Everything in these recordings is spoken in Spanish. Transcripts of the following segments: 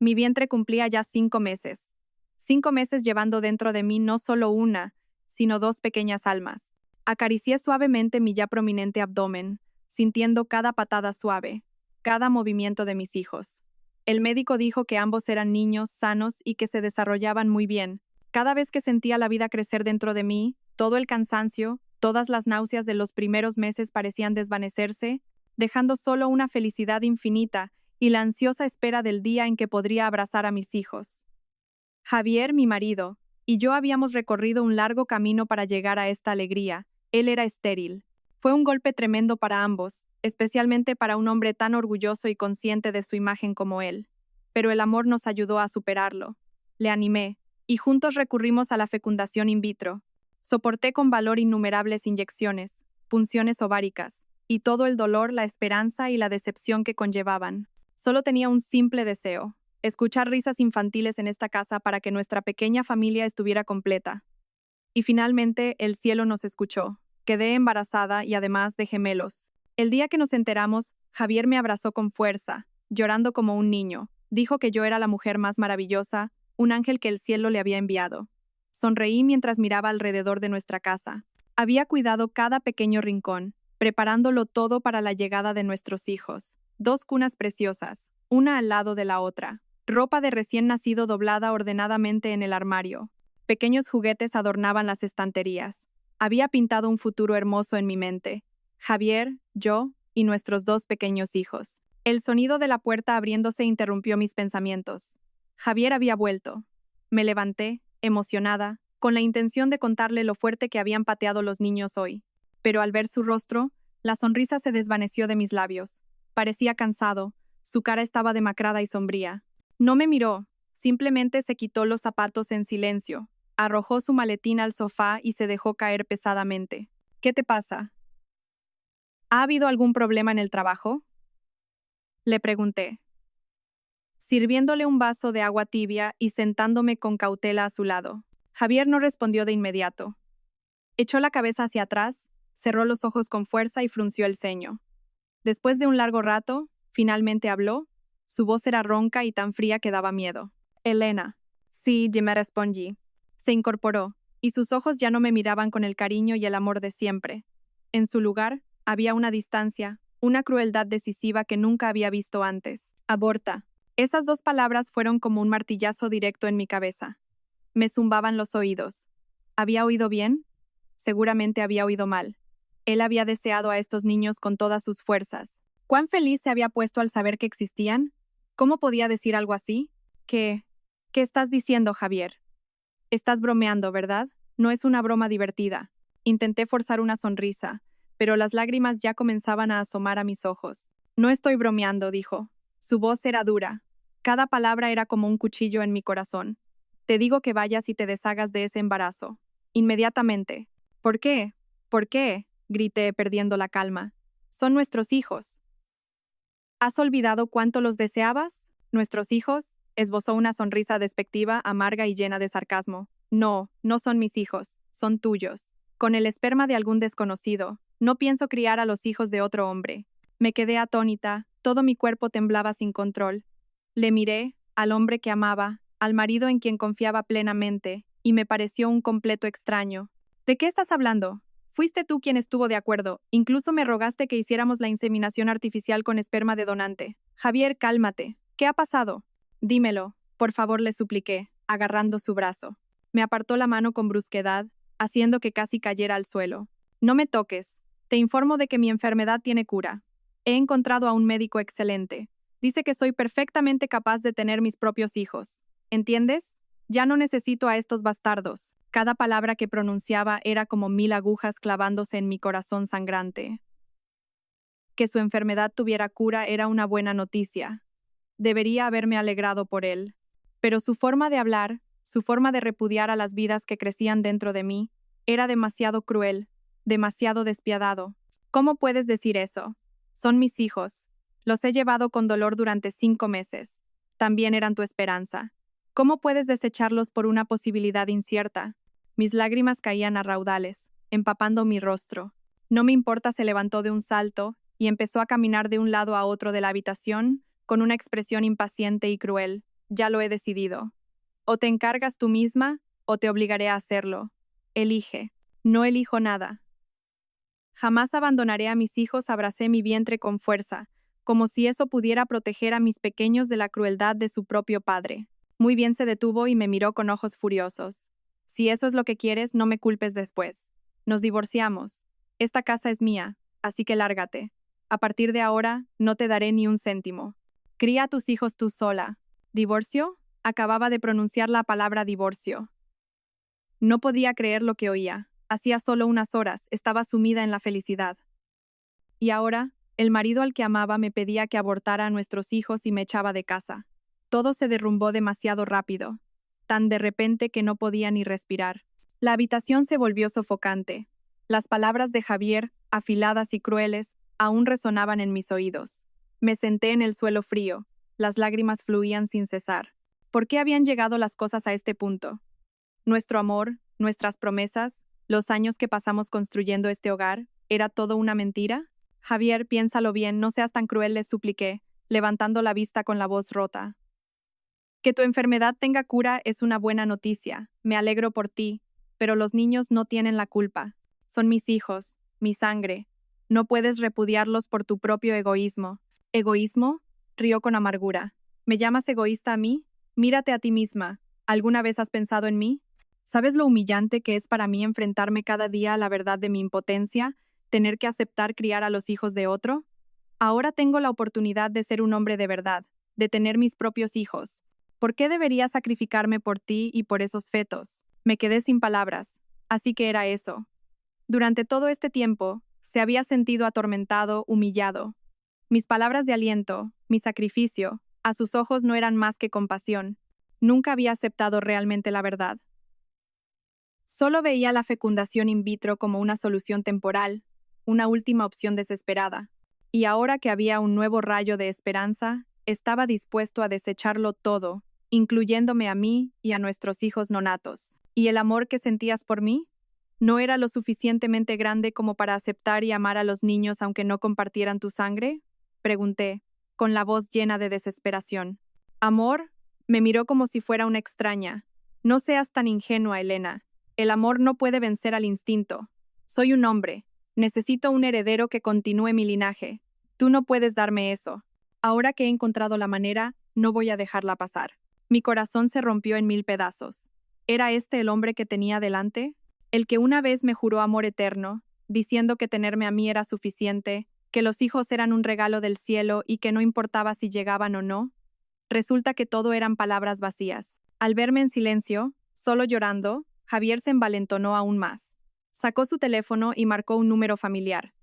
Mi vientre cumplía ya 5 meses. 5 meses llevando dentro de mí no solo una, sino dos pequeñas almas. Acaricié suavemente mi ya prominente abdomen, sintiendo cada patada suave, cada movimiento de mis hijos. El médico dijo que ambos eran niños sanos y que se desarrollaban muy bien. Cada vez que sentía la vida crecer dentro de mí, todo el cansancio, todas las náuseas de los primeros meses parecían desvanecerse, dejando solo una felicidad infinita y la ansiosa espera del día en que podría abrazar a mis hijos. Javier, mi marido, y yo habíamos recorrido un largo camino para llegar a esta alegría. Él era estéril. Fue un golpe tremendo para ambos, especialmente para un hombre tan orgulloso y consciente de su imagen como él. Pero el amor nos ayudó a superarlo. Le animé, y juntos recurrimos a la fecundación in vitro. Soporté con valor innumerables inyecciones, punciones ováricas, y todo el dolor, la esperanza y la decepción que conllevaban. Solo tenía un simple deseo: escuchar risas infantiles en esta casa para que nuestra pequeña familia estuviera completa. Y finalmente el cielo nos escuchó. Quedé embarazada y además de gemelos. El día que nos enteramos, Javier me abrazó con fuerza, llorando como un niño. Dijo que yo era la mujer más maravillosa, un ángel que el cielo le había enviado. Sonreí mientras miraba alrededor de nuestra casa. Había cuidado cada pequeño rincón, preparándolo todo para la llegada de nuestros hijos. 2 cunas preciosas, una al lado de la otra. Ropa de recién nacido doblada ordenadamente en el armario. Pequeños juguetes adornaban las estanterías. Había pintado un futuro hermoso en mi mente. Javier, yo y nuestros 2 pequeños hijos. El sonido de la puerta abriéndose interrumpió mis pensamientos. Javier había vuelto. Me levanté, emocionada, con la intención de contarle lo fuerte que habían pateado los niños hoy. Pero al ver su rostro, la sonrisa se desvaneció de mis labios. Parecía cansado, su cara estaba demacrada y sombría. No me miró, simplemente se quitó los zapatos en silencio, arrojó su maletín al sofá y se dejó caer pesadamente. ¿Qué te pasa? ¿Ha habido algún problema en el trabajo? Le pregunté, sirviéndole un vaso de agua tibia y sentándome con cautela a su lado. Javier no respondió de inmediato. Echó la cabeza hacia atrás, cerró los ojos con fuerza y frunció el ceño. Después de un largo rato, finalmente habló. Su voz era ronca y tan fría que daba miedo. Elena. Sí, me respondí. Se incorporó, y sus ojos ya no me miraban con el cariño y el amor de siempre. En su lugar, había una distancia, una crueldad decisiva que nunca había visto antes. Aborta. Esas 2 palabras fueron como un martillazo directo en mi cabeza. Me zumbaban los oídos. ¿Había oído bien? Seguramente había oído mal. Él había deseado a estos niños con todas sus fuerzas. ¿Cuán feliz se había puesto al saber que existían? ¿Cómo podía decir algo así? ¿Qué estás diciendo, Javier? Estás bromeando, ¿verdad? No es una broma divertida. Intenté forzar una sonrisa, pero las lágrimas ya comenzaban a asomar a mis ojos. No estoy bromeando, dijo. Su voz era dura. Cada palabra era como un cuchillo en mi corazón. Te digo que vayas y te deshagas de ese embarazo. Inmediatamente. ¿Por qué? ¿Por qué? Grité, perdiendo la calma. Son nuestros hijos. ¿Has olvidado cuánto los deseabas? ¿Nuestros hijos? Esbozó una sonrisa despectiva, amarga y llena de sarcasmo. No, no son mis hijos, son tuyos. Con el esperma de algún desconocido. No pienso criar a los hijos de otro hombre. Me quedé atónita, todo mi cuerpo temblaba sin control. Le miré, al hombre que amaba, al marido en quien confiaba plenamente, y me pareció un completo extraño. ¿De qué estás hablando? Fuiste tú quien estuvo de acuerdo, incluso me rogaste que hiciéramos la inseminación artificial con esperma de donante. Javier, cálmate. ¿Qué ha pasado? Dímelo, por favor, le supliqué, agarrando su brazo. Me apartó la mano con brusquedad, haciendo que casi cayera al suelo. No me toques. Te informo de que mi enfermedad tiene cura. He encontrado a un médico excelente. Dice que soy perfectamente capaz de tener mis propios hijos. ¿Entiendes? Ya no necesito a estos bastardos. Cada palabra que pronunciaba era como 1000 agujas clavándose en mi corazón sangrante. Que su enfermedad tuviera cura era una buena noticia. Debería haberme alegrado por él. Pero su forma de hablar, su forma de repudiar a las vidas que crecían dentro de mí, era demasiado cruel, demasiado despiadado. ¿Cómo puedes decir eso? Son mis hijos. Los he llevado con dolor durante 5 meses. También eran tu esperanza. ¿Cómo puedes desecharlos por una posibilidad incierta? Mis lágrimas caían a raudales, empapando mi rostro. No me importa, se levantó de un salto y empezó a caminar de un lado a otro de la habitación, con una expresión impaciente y cruel. ya lo he decidido. O te encargas tú misma, o te obligaré a hacerlo. Elige. No elijo nada. Jamás abandonaré a mis hijos, abracé mi vientre con fuerza, como si eso pudiera proteger a mis pequeños de la crueldad de su propio padre. Muy bien, se detuvo y me miró con ojos furiosos. Si eso es lo que quieres, no me culpes después. Nos divorciamos. Esta casa es mía, así que lárgate. A partir de ahora, no te daré ni un céntimo. Cría a tus hijos tú sola. ¿Divorcio? Acababa de pronunciar la palabra divorcio. No podía creer lo que oía. Hacía solo unas horas estaba sumida en la felicidad. Y ahora, el marido al que amaba me pedía que abortara a nuestros hijos y me echaba de casa. Todo se derrumbó demasiado rápido, tan de repente que no podía ni respirar. La habitación se volvió sofocante. Las palabras de Javier, afiladas y crueles, aún resonaban en mis oídos. Me senté en el suelo frío. Las lágrimas fluían sin cesar. ¿Por qué habían llegado las cosas a este punto? Nuestro amor, nuestras promesas, los años que pasamos construyendo este hogar, ¿era todo una mentira? Javier, piénsalo bien, no seas tan cruel, le supliqué, levantando la vista con la voz rota. Que tu enfermedad tenga cura es una buena noticia, me alegro por ti, pero los niños no tienen la culpa. Son mis hijos, mi sangre. No puedes repudiarlos por tu propio egoísmo. ¿Egoísmo? Rió con amargura. ¿Me llamas egoísta a mí? Mírate a ti misma. ¿Alguna vez has pensado en mí? ¿Sabes lo humillante que es para mí enfrentarme cada día a la verdad de mi impotencia, tener que aceptar criar a los hijos de otro? Ahora tengo la oportunidad de ser un hombre de verdad, de tener mis propios hijos. ¿Por qué debería sacrificarme por ti y por esos fetos? Me quedé sin palabras. Así que era eso. Durante todo este tiempo, se había sentido atormentado, humillado. Mis palabras de aliento, mi sacrificio, a sus ojos no eran más que compasión. Nunca había aceptado realmente la verdad. Solo veía la fecundación in vitro como una solución temporal, una última opción desesperada. Y ahora que había un nuevo rayo de esperanza, estaba dispuesto a desecharlo todo, incluyéndome a mí y a nuestros hijos nonatos. ¿Y el amor que sentías por mí? ¿No era lo suficientemente grande como para aceptar y amar a los niños aunque no compartieran tu sangre? Pregunté, con la voz llena de desesperación. ¿Amor? Me miró como si fuera una extraña. No seas tan ingenua, Elena. El amor no puede vencer al instinto. Soy un hombre. Necesito un heredero que continúe mi linaje. Tú no puedes darme eso. Ahora que he encontrado la manera, no voy a dejarla pasar. Mi corazón se rompió en 1000 pedazos. ¿Era este el hombre que tenía delante? El que una vez me juró amor eterno, diciendo que tenerme a mí era suficiente, que los hijos eran un regalo del cielo y que no importaba si llegaban o no. Resulta que todo eran palabras vacías. Al verme en silencio, solo llorando, Javier se envalentonó aún más. Sacó su teléfono y marcó un número familiar.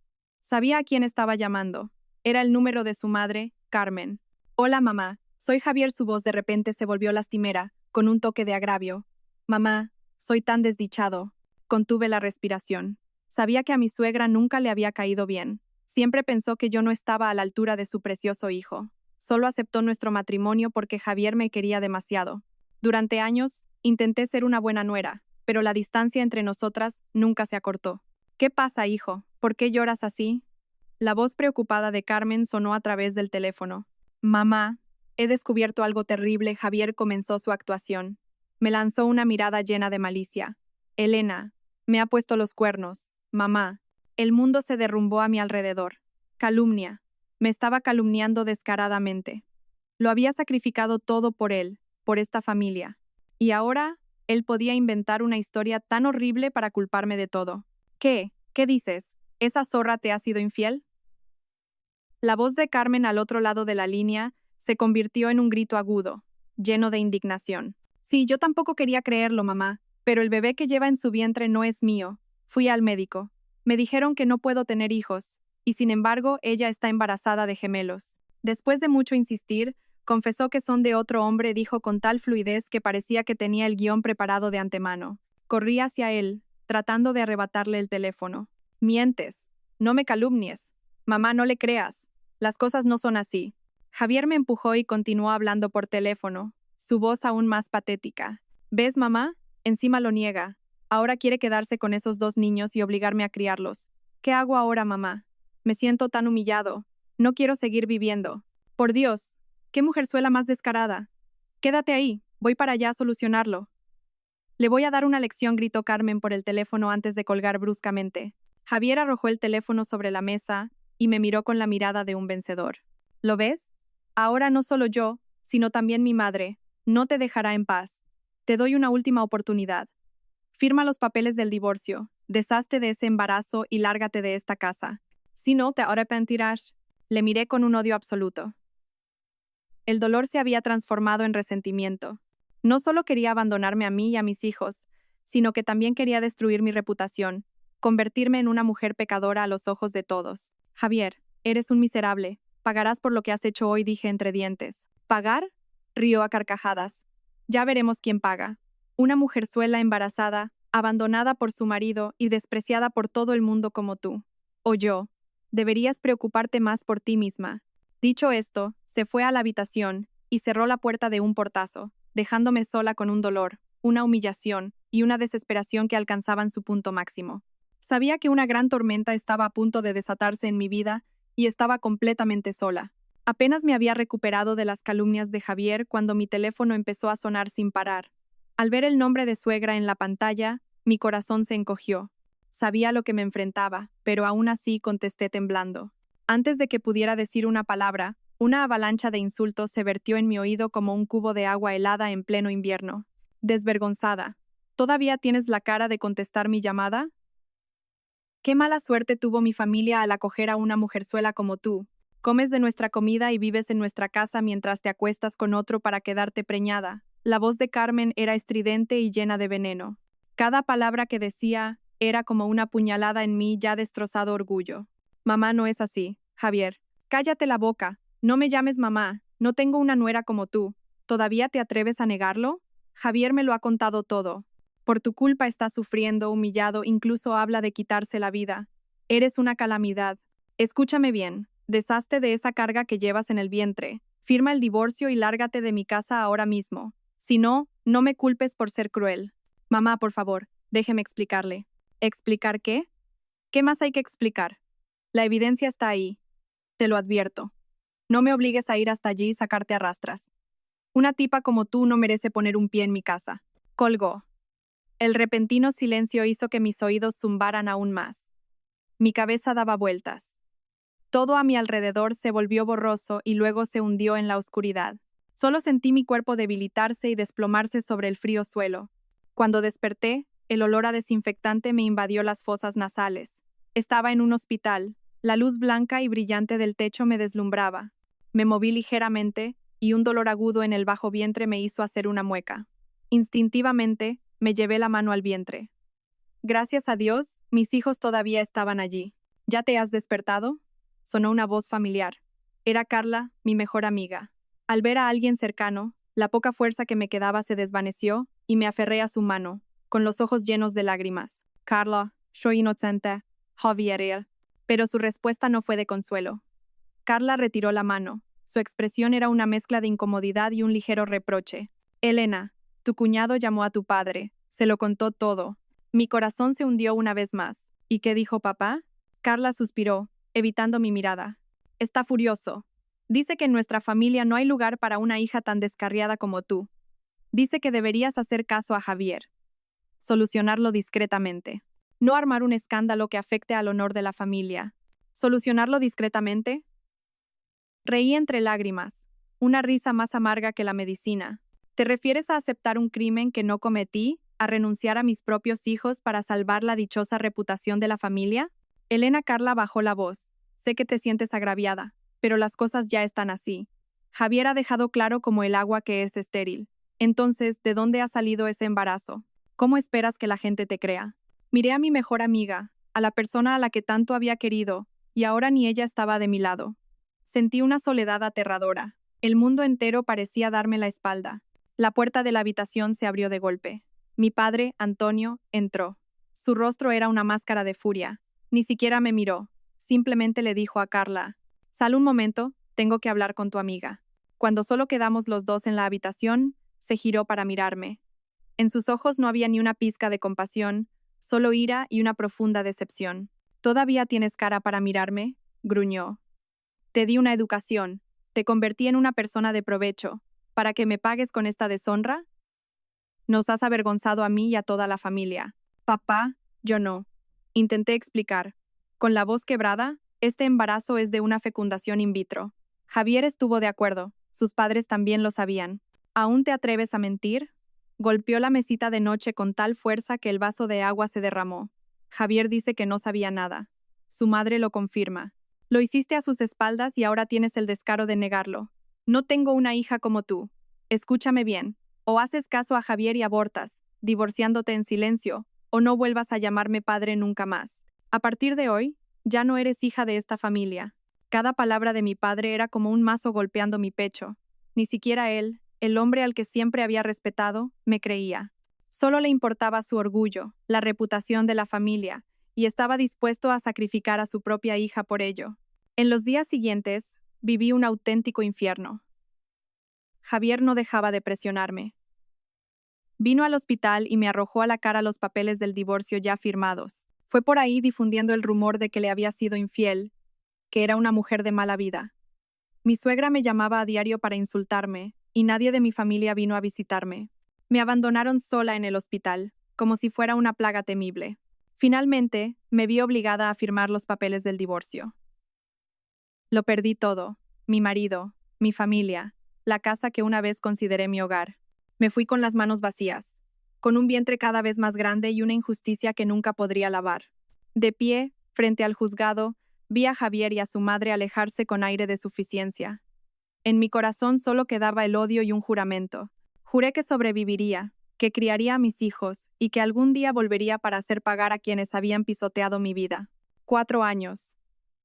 Sabía a quién estaba llamando. Era el número de su madre, Carmen. Hola, mamá. Soy Javier. Su voz de repente se volvió lastimera, con un toque de agravio. Mamá, soy tan desdichado. Contuve la respiración. Sabía que a mi suegra nunca le había caído bien. Siempre pensó que yo no estaba a la altura de su precioso hijo. Solo aceptó nuestro matrimonio porque Javier me quería demasiado. Durante años, intenté ser una buena nuera, pero la distancia entre nosotras nunca se acortó. ¿Qué pasa, hijo? ¿Por qué lloras así? La voz preocupada de Carmen sonó a través del teléfono. Mamá, he descubierto algo terrible. Javier comenzó su actuación. Me lanzó una mirada llena de malicia. Elena, me ha puesto los cuernos. Mamá, el mundo se derrumbó a mi alrededor. Calumnia. Me estaba calumniando descaradamente. Lo había sacrificado todo por él, por esta familia. Y ahora, él podía inventar una historia tan horrible para culparme de todo. ¿Qué? ¿Qué dices? ¿Esa zorra te ha sido infiel? La voz de Carmen al otro lado de la línea se convirtió en un grito agudo, lleno de indignación. Sí, yo tampoco quería creerlo, mamá, pero el bebé que lleva en su vientre no es mío. Fui al médico. Me dijeron que no puedo tener hijos, y sin embargo, ella está embarazada de gemelos. Después de mucho insistir, confesó que son de otro hombre, dijo con tal fluidez que parecía que tenía el guión preparado de antemano. Corrí hacia él, tratando de arrebatarle el teléfono. Mientes. No me calumnies. Mamá, no le creas. Las cosas no son así. Javier me empujó y continuó hablando por teléfono, su voz aún más patética. ¿Ves, mamá? Encima lo niega. Ahora quiere quedarse con esos 2 niños y obligarme a criarlos. ¿Qué hago ahora, mamá? Me siento tan humillado. No quiero seguir viviendo. Por Dios, ¿qué mujerzuela más descarada? Quédate ahí, voy para allá a solucionarlo. Le voy a dar una lección, gritó Carmen por el teléfono antes de colgar bruscamente. Javier arrojó el teléfono sobre la mesa y me miró con la mirada de un vencedor. ¿Lo ves? Ahora no solo yo, sino también mi madre, no te dejará en paz. Te doy una última oportunidad. Firma los papeles del divorcio, deshazte de ese embarazo y lárgate de esta casa. Si no, te arrepentirás. Le miré con un odio absoluto. El dolor se había transformado en resentimiento. No solo quería abandonarme a mí y a mis hijos, sino que también quería destruir mi reputación, convertirme en una mujer pecadora a los ojos de todos. Javier, eres un miserable. Pagarás por lo que has hecho hoy, dije entre dientes. ¿Pagar? Rió a carcajadas. Ya veremos quién paga. Una mujerzuela embarazada, abandonada por su marido y despreciada por todo el mundo como tú. O yo. Deberías preocuparte más por ti misma. Dicho esto, se fue a la habitación y cerró la puerta de un portazo, dejándome sola con un dolor, una humillación y una desesperación que alcanzaban su punto máximo. Sabía que una gran tormenta estaba a punto de desatarse en mi vida y estaba completamente sola. Apenas me había recuperado de las calumnias de Javier cuando mi teléfono empezó a sonar sin parar. Al ver el nombre de suegra en la pantalla, mi corazón se encogió. Sabía lo que me enfrentaba, pero aún así contesté temblando. Antes de que pudiera decir una palabra, una avalancha de insultos se vertió en mi oído como un cubo de agua helada en pleno invierno. Desvergonzada. ¿Todavía tienes la cara de contestar mi llamada? Qué mala suerte tuvo mi familia al acoger a una mujerzuela como tú. Comes de nuestra comida y vives en nuestra casa mientras te acuestas con otro para quedarte preñada. La voz de Carmen era estridente y llena de veneno. Cada palabra que decía era como una puñalada en mi ya destrozado orgullo. Mamá no es así, Javier. Cállate la boca. No me llames mamá. No tengo una nuera como tú. ¿Todavía te atreves a negarlo? Javier me lo ha contado todo. Por tu culpa está sufriendo, humillado, incluso habla de quitarse la vida. Eres una calamidad. Escúchame bien. Deshazte de esa carga que llevas en el vientre. Firma el divorcio y lárgate de mi casa ahora mismo. Si no, no me culpes por ser cruel. Mamá, por favor, déjeme explicarle. ¿Explicar qué? ¿Qué más hay que explicar? La evidencia está ahí. Te lo advierto. No me obligues a ir hasta allí y sacarte a rastras. Una tipa como tú no merece poner un pie en mi casa. Colgó. El repentino silencio hizo que mis oídos zumbaran aún más. Mi cabeza daba vueltas. Todo a mi alrededor se volvió borroso y luego se hundió en la oscuridad. Solo sentí mi cuerpo debilitarse y desplomarse sobre el frío suelo. Cuando desperté, el olor a desinfectante me invadió las fosas nasales. Estaba en un hospital. La luz blanca y brillante del techo me deslumbraba. Me moví ligeramente y un dolor agudo en el bajo vientre me hizo hacer una mueca. Instintivamente, me llevé la mano al vientre. Gracias a Dios, mis hijos todavía estaban allí. ¿Ya te has despertado? Sonó una voz familiar. Era Carla, mi mejor amiga. Al ver a alguien cercano, la poca fuerza que me quedaba se desvaneció y me aferré a su mano, con los ojos llenos de lágrimas. Carla, soy inocente, Javier. Pero su respuesta no fue de consuelo. Carla retiró la mano. Su expresión era una mezcla de incomodidad y un ligero reproche. Elena, tu cuñado llamó a tu padre. Se lo contó todo. Mi corazón se hundió una vez más. ¿Y qué dijo papá? Carla suspiró, evitando mi mirada. Está furioso. Dice que en nuestra familia no hay lugar para una hija tan descarriada como tú. Dice que deberías hacer caso a Javier. Solucionarlo discretamente. No armar un escándalo que afecte al honor de la familia. ¿Solucionarlo discretamente? Reí entre lágrimas, una risa más amarga que la medicina. ¿Te refieres a aceptar un crimen que no cometí, a renunciar a mis propios hijos para salvar la dichosa reputación de la familia? Elena Carla bajó la voz. Sé que te sientes agraviada, pero las cosas ya están así. Javier ha dejado claro como el agua que es estéril. Entonces, ¿de dónde ha salido ese embarazo? ¿Cómo esperas que la gente te crea? Miré a mi mejor amiga, a la persona a la que tanto había querido, y ahora ni ella estaba de mi lado. Sentí una soledad aterradora. El mundo entero parecía darme la espalda. La puerta de la habitación se abrió de golpe. Mi padre, Antonio, entró. Su rostro era una máscara de furia. Ni siquiera me miró. Simplemente le dijo a Carla: «Sal un momento, tengo que hablar con tu amiga». Cuando solo quedamos los dos en la habitación, se giró para mirarme. En sus ojos no había ni una pizca de compasión, solo ira y una profunda decepción. «¿Todavía tienes cara para mirarme?», gruñó. «Te di una educación, te convertí en una persona de provecho. ¿Para que me pagues con esta deshonra? Nos has avergonzado a mí y a toda la familia. Papá, yo no. Intenté explicar. Con la voz quebrada, este embarazo es de una fecundación in vitro. Javier estuvo de acuerdo. Sus padres también lo sabían. ¿Aún te atreves a mentir? Golpeó la mesita de noche con tal fuerza que el vaso de agua se derramó. Javier dice que no sabía nada. Su madre lo confirma. Lo hiciste a sus espaldas y ahora tienes el descaro de negarlo. No tengo una hija como tú. Escúchame bien. O haces caso a Javier y abortas, divorciándote en silencio, o no vuelvas a llamarme padre nunca más. A partir de hoy, ya no eres hija de esta familia. Cada palabra de mi padre era como un mazo golpeando mi pecho. Ni siquiera él, el hombre al que siempre había respetado, me creía. Solo le importaba su orgullo, la reputación de la familia, y estaba dispuesto a sacrificar a su propia hija por ello. En los días siguientes, viví un auténtico infierno. Javier no dejaba de presionarme. Vino al hospital y me arrojó a la cara los papeles del divorcio ya firmados. Fue por ahí difundiendo el rumor de que le había sido infiel, que era una mujer de mala vida. Mi suegra me llamaba a diario para insultarme, y nadie de mi familia vino a visitarme. Me abandonaron sola en el hospital, como si fuera una plaga temible. Finalmente, me vi obligada a firmar los papeles del divorcio. Lo perdí todo, mi marido, mi familia, la casa que una vez consideré mi hogar. Me fui con las manos vacías, con un vientre cada vez más grande y una injusticia que nunca podría lavar. De pie, frente al juzgado, vi a Javier y a su madre alejarse con aire de suficiencia. En mi corazón solo quedaba el odio y un juramento. Juré que sobreviviría, que criaría a mis hijos y que algún día volvería para hacer pagar a quienes habían pisoteado mi vida. 4 años.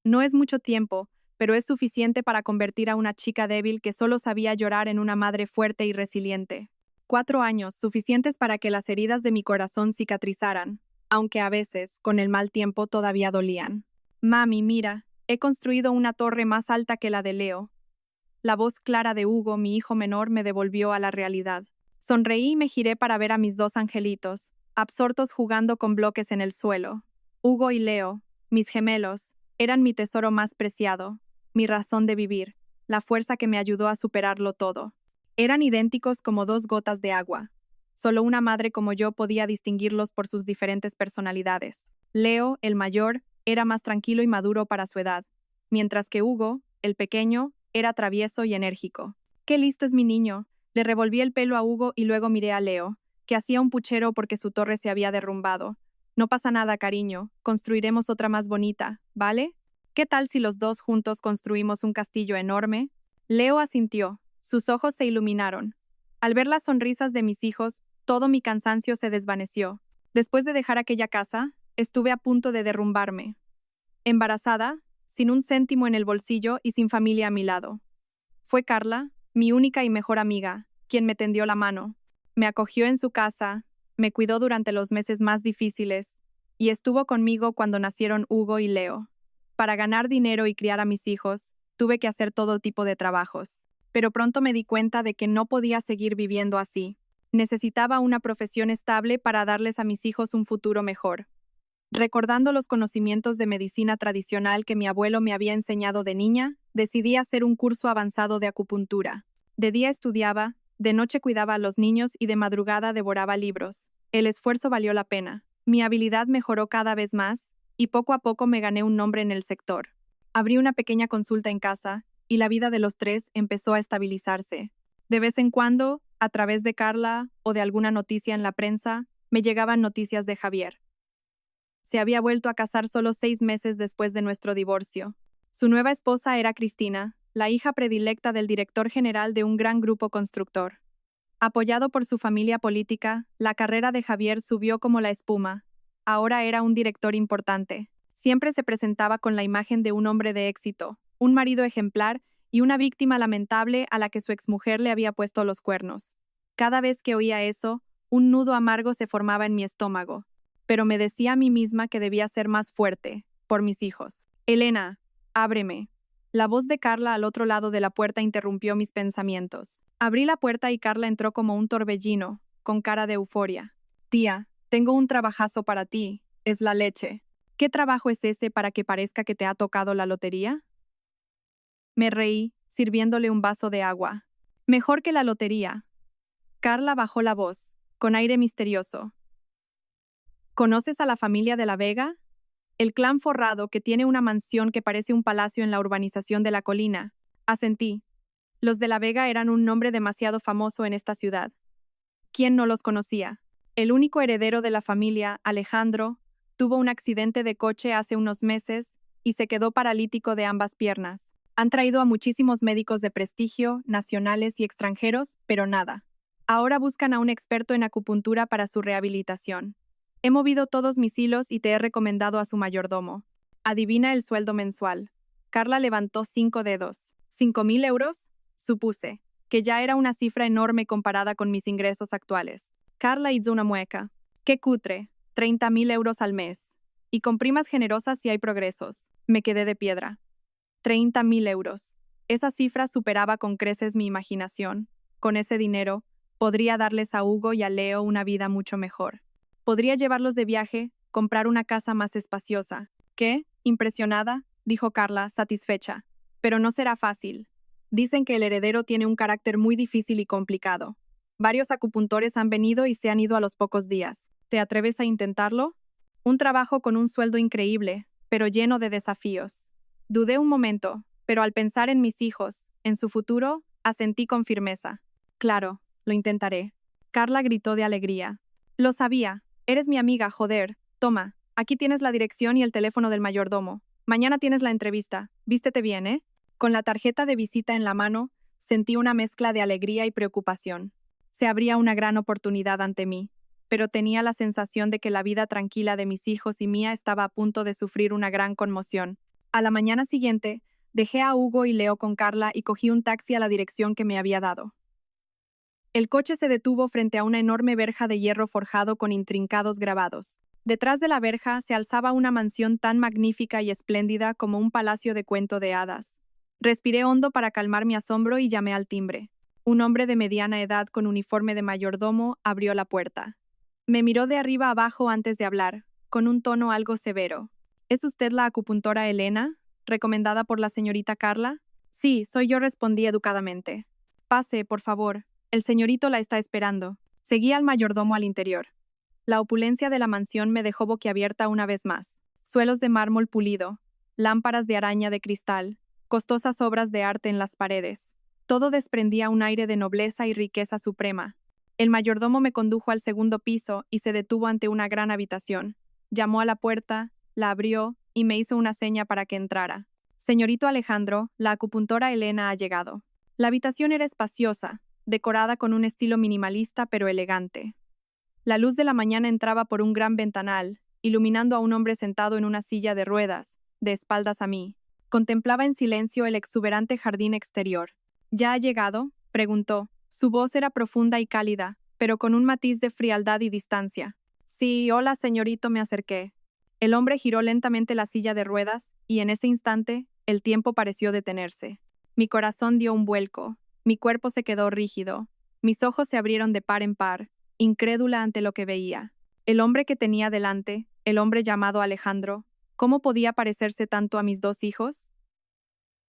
No es mucho tiempo, pero es suficiente para convertir a una chica débil que solo sabía llorar en una madre fuerte y resiliente. 4 años, suficientes para que las heridas de mi corazón cicatrizaran, aunque a veces, con el mal tiempo, todavía dolían. Mami, mira, he construido una torre más alta que la de Leo. La voz clara de Hugo, mi hijo menor, me devolvió a la realidad. Sonreí y me giré para ver a mis 2 angelitos, absortos jugando con bloques en el suelo. Hugo y Leo, mis gemelos, eran mi tesoro más preciado, mi razón de vivir, la fuerza que me ayudó a superarlo todo. Eran idénticos como 2 gotas de agua. Solo una madre como yo podía distinguirlos por sus diferentes personalidades. Leo, el mayor, era más tranquilo y maduro para su edad, mientras que Hugo, el pequeño, era travieso y enérgico. ¡Qué listo es mi niño! Le revolví el pelo a Hugo y luego miré a Leo, que hacía un puchero porque su torre se había derrumbado. No pasa nada, cariño, construiremos otra más bonita, ¿vale? ¿Qué tal si los dos juntos construimos un castillo enorme? Leo asintió, sus ojos se iluminaron. Al ver las sonrisas de mis hijos, todo mi cansancio se desvaneció. Después de dejar aquella casa, estuve a punto de derrumbarme. Embarazada, sin un céntimo en el bolsillo y sin familia a mi lado. Fue Carla, mi única y mejor amiga, quien me tendió la mano. Me acogió en su casa, me cuidó durante los meses más difíciles y estuvo conmigo cuando nacieron Hugo y Leo. Para ganar dinero y criar a mis hijos, tuve que hacer todo tipo de trabajos. Pero pronto me di cuenta de que no podía seguir viviendo así. Necesitaba una profesión estable para darles a mis hijos un futuro mejor. Recordando los conocimientos de medicina tradicional que mi abuelo me había enseñado de niña, decidí hacer un curso avanzado de acupuntura. De día estudiaba, de noche cuidaba a los niños y de madrugada devoraba libros. El esfuerzo valió la pena. Mi habilidad mejoró cada vez más, y poco a poco me gané un nombre en el sector. Abrí una pequeña consulta en casa, y la vida de los 3 empezó a estabilizarse. De vez en cuando, a través de Carla o de alguna noticia en la prensa, me llegaban noticias de Javier. Se había vuelto a casar solo 6 meses después de nuestro divorcio. Su nueva esposa era Cristina, la hija predilecta del director general de un gran grupo constructor. Apoyado por su familia política, la carrera de Javier subió como la espuma. Ahora era un director importante. Siempre se presentaba con la imagen de un hombre de éxito, un marido ejemplar y una víctima lamentable a la que su exmujer le había puesto los cuernos. Cada vez que oía eso, un nudo amargo se formaba en mi estómago. Pero me decía a mí misma que debía ser más fuerte, por mis hijos. Elena, ábreme. La voz de Carla al otro lado de la puerta interrumpió mis pensamientos. Abrí la puerta y Carla entró como un torbellino, con cara de euforia. Tía, tengo un trabajazo para ti, es la leche. ¿Qué trabajo es ese para que parezca que te ha tocado la lotería? Me reí, sirviéndole un vaso de agua. Mejor que la lotería. Carla bajó la voz, con aire misterioso. ¿Conoces a la familia de la Vega? El clan forrado que tiene una mansión que parece un palacio en la urbanización de la colina. Asentí. Los de la Vega eran un nombre demasiado famoso en esta ciudad. ¿Quién no los conocía? El único heredero de la familia, Alejandro, tuvo un accidente de coche hace unos meses y se quedó paralítico de ambas piernas. Han traído a muchísimos médicos de prestigio, nacionales y extranjeros, pero nada. Ahora buscan a un experto en acupuntura para su rehabilitación. He movido todos mis hilos y te he recomendado a su mayordomo. Adivina el sueldo mensual. Carla levantó 5 dedos. ¿5.000 euros? Supuse, que ya era una cifra enorme comparada con mis ingresos actuales. Carla hizo una mueca. ¡Qué cutre! 30.000 euros al mes. Y con primas generosas si hay progresos. Me quedé de piedra. 30.000 euros. Esa cifra superaba con creces mi imaginación. Con ese dinero, podría darles a Hugo y a Leo una vida mucho mejor. Podría llevarlos de viaje, comprar una casa más espaciosa. ¿Qué? Impresionada, dijo Carla, satisfecha. Pero no será fácil. Dicen que el heredero tiene un carácter muy difícil y complicado. Varios acupuntores han venido y se han ido a los pocos días. ¿Te atreves a intentarlo? Un trabajo con un sueldo increíble, pero lleno de desafíos. Dudé un momento, pero al pensar en mis hijos, en su futuro, asentí con firmeza. Claro, lo intentaré. Carla gritó de alegría. Lo sabía. Eres mi amiga, joder. Toma, aquí tienes la dirección y el teléfono del mayordomo. Mañana tienes la entrevista. Vístete bien, ¿eh? Con la tarjeta de visita en la mano, sentí una mezcla de alegría y preocupación. Se abría una gran oportunidad ante mí, pero tenía la sensación de que la vida tranquila de mis hijos y mía estaba a punto de sufrir una gran conmoción. A la mañana siguiente, dejé a Hugo y Leo con Carla y cogí un taxi a la dirección que me había dado. El coche se detuvo frente a una enorme verja de hierro forjado con intrincados grabados. Detrás de la verja se alzaba una mansión tan magnífica y espléndida como un palacio de cuento de hadas. Respiré hondo para calmar mi asombro y llamé al timbre. Un hombre de mediana edad con uniforme de mayordomo abrió la puerta. Me miró de arriba abajo antes de hablar, con un tono algo severo. ¿Es usted la acupuntora Elena, recomendada por la señorita Carla? Sí, soy yo, respondí educadamente. Pase, por favor. El señorito la está esperando. Seguí al mayordomo al interior. La opulencia de la mansión me dejó boquiabierta una vez más. Suelos de mármol pulido, lámparas de araña de cristal, costosas obras de arte en las paredes. Todo desprendía un aire de nobleza y riqueza suprema. El mayordomo me condujo al segundo piso y se detuvo ante una gran habitación. Llamó a la puerta, la abrió y me hizo una seña para que entrara. Señorito Alejandro, la acupuntora Elena ha llegado. La habitación era espaciosa, decorada con un estilo minimalista pero elegante. La luz de la mañana entraba por un gran ventanal, iluminando a un hombre sentado en una silla de ruedas, de espaldas a mí. Contemplaba en silencio el exuberante jardín exterior. ¿Ya ha llegado?, preguntó. Su voz era profunda y cálida, pero con un matiz de frialdad y distancia. Sí, hola, señorito, me acerqué. El hombre giró lentamente la silla de ruedas, y en ese instante, el tiempo pareció detenerse. Mi corazón dio un vuelco. Mi cuerpo se quedó rígido. Mis ojos se abrieron de par en par, incrédula ante lo que veía. El hombre que tenía delante, el hombre llamado Alejandro, ¿cómo podía parecerse tanto a mis dos hijos?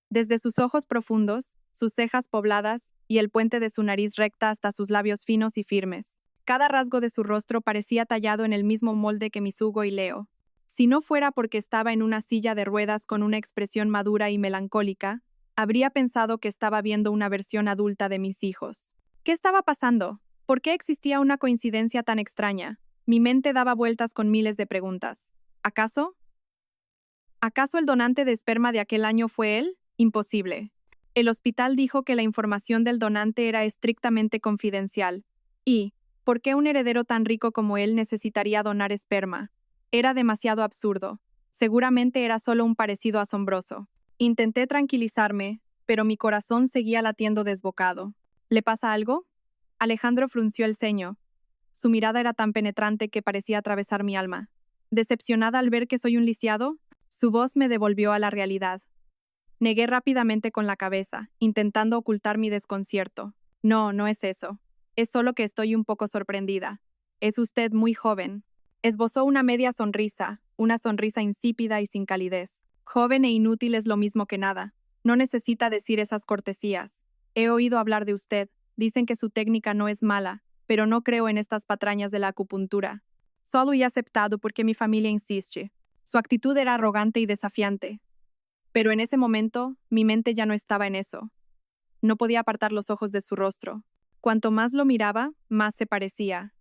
Desde sus ojos profundos, sus cejas pobladas y el puente de su nariz recta hasta sus labios finos y firmes. Cada rasgo de su rostro parecía tallado en el mismo molde que mis Hugo y Leo. Si no fuera porque estaba en una silla de ruedas con una expresión madura y melancólica, habría pensado que estaba viendo una versión adulta de mis hijos. ¿Qué estaba pasando? ¿Por qué existía una coincidencia tan extraña? Mi mente daba vueltas con miles de preguntas. ¿Acaso? ¿Acaso el donante de esperma de aquel año fue él? Imposible. El hospital dijo que la información del donante era estrictamente confidencial. ¿Y por qué un heredero tan rico como él necesitaría donar esperma? Era demasiado absurdo. Seguramente era solo un parecido asombroso. Intenté tranquilizarme, pero mi corazón seguía latiendo desbocado. ¿Le pasa algo? Alejandro frunció el ceño. Su mirada era tan penetrante que parecía atravesar mi alma. Decepcionada al ver que soy un lisiado, su voz me devolvió a la realidad. Negué rápidamente con la cabeza, intentando ocultar mi desconcierto. No, no es eso. Es solo que estoy un poco sorprendida. Es usted muy joven. Esbozó una media sonrisa, una sonrisa insípida y sin calidez. Joven e inútil es lo mismo que nada. No necesita decir esas cortesías. He oído hablar de usted. Dicen que su técnica no es mala, pero no creo en estas patrañas de la acupuntura. Solo he aceptado porque mi familia insiste. Su actitud era arrogante y desafiante. Pero en ese momento, mi mente ya no estaba en eso. No podía apartar los ojos de su rostro. Cuanto más lo miraba, más se parecía.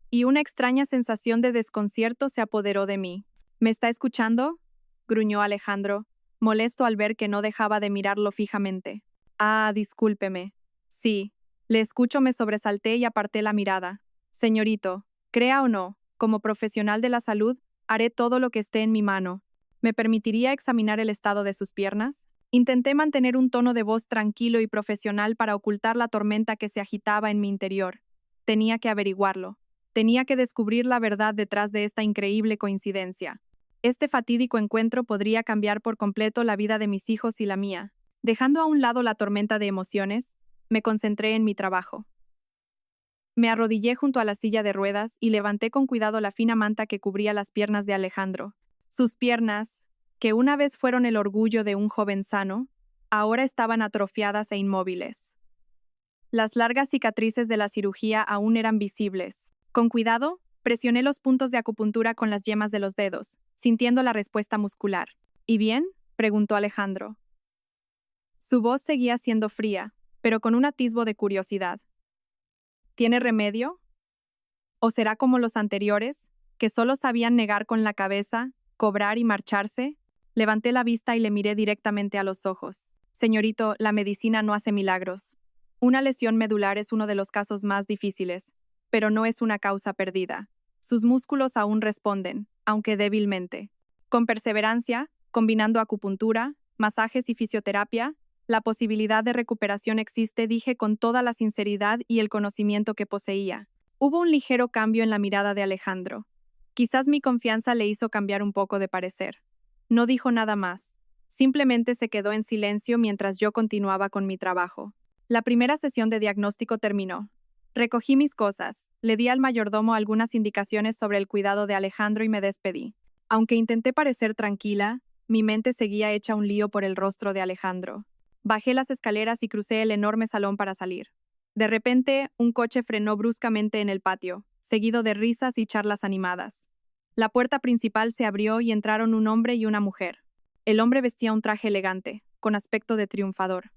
Y una extraña sensación de desconcierto se apoderó de mí. ¿Me está escuchando?, gruñó Alejandro, molesto al ver que no dejaba de mirarlo fijamente. Ah, discúlpeme. Sí, le escucho, me sobresalté y aparté la mirada. Señorito, crea o no, como profesional de la salud, haré todo lo que esté en mi mano. ¿Me permitiría examinar el estado de sus piernas? Intenté mantener un tono de voz tranquilo y profesional para ocultar la tormenta que se agitaba en mi interior. Tenía que averiguarlo. Tenía que descubrir la verdad detrás de esta increíble coincidencia. Este fatídico encuentro podría cambiar por completo la vida de mis hijos y la mía. Dejando a un lado la tormenta de emociones, me concentré en mi trabajo. Me arrodillé junto a la silla de ruedas y levanté con cuidado la fina manta que cubría las piernas de Alejandro. Sus piernas, que una vez fueron el orgullo de un joven sano, ahora estaban atrofiadas e inmóviles. Las largas cicatrices de la cirugía aún eran visibles. Con cuidado, presioné los puntos de acupuntura con las yemas de los dedos, sintiendo la respuesta muscular. ¿Y bien?, preguntó Alejandro. Su voz seguía siendo fría, pero con un atisbo de curiosidad. ¿Tiene remedio? ¿O será como los anteriores, que solo sabían negar con la cabeza, cobrar y marcharse? Levanté la vista y le miré directamente a los ojos. Señorito, la medicina no hace milagros. Una lesión medular es uno de los casos más difíciles, pero no es una causa perdida. Sus músculos aún responden, aunque débilmente. Con perseverancia, combinando acupuntura, masajes y fisioterapia, la posibilidad de recuperación existe, dije con toda la sinceridad y el conocimiento que poseía. Hubo un ligero cambio en la mirada de Alejandro. Quizás mi confianza le hizo cambiar un poco de parecer. No dijo nada más. Simplemente se quedó en silencio mientras yo continuaba con mi trabajo. La primera sesión de diagnóstico terminó. Recogí mis cosas, le di al mayordomo algunas indicaciones sobre el cuidado de Alejandro y me despedí. Aunque intenté parecer tranquila, mi mente seguía hecha un lío por el rostro de Alejandro. Bajé las escaleras y crucé el enorme salón para salir. De repente, un coche frenó bruscamente en el patio, seguido de risas y charlas animadas. La puerta principal se abrió y entraron un hombre y una mujer. El hombre vestía un traje elegante, con aspecto de triunfador.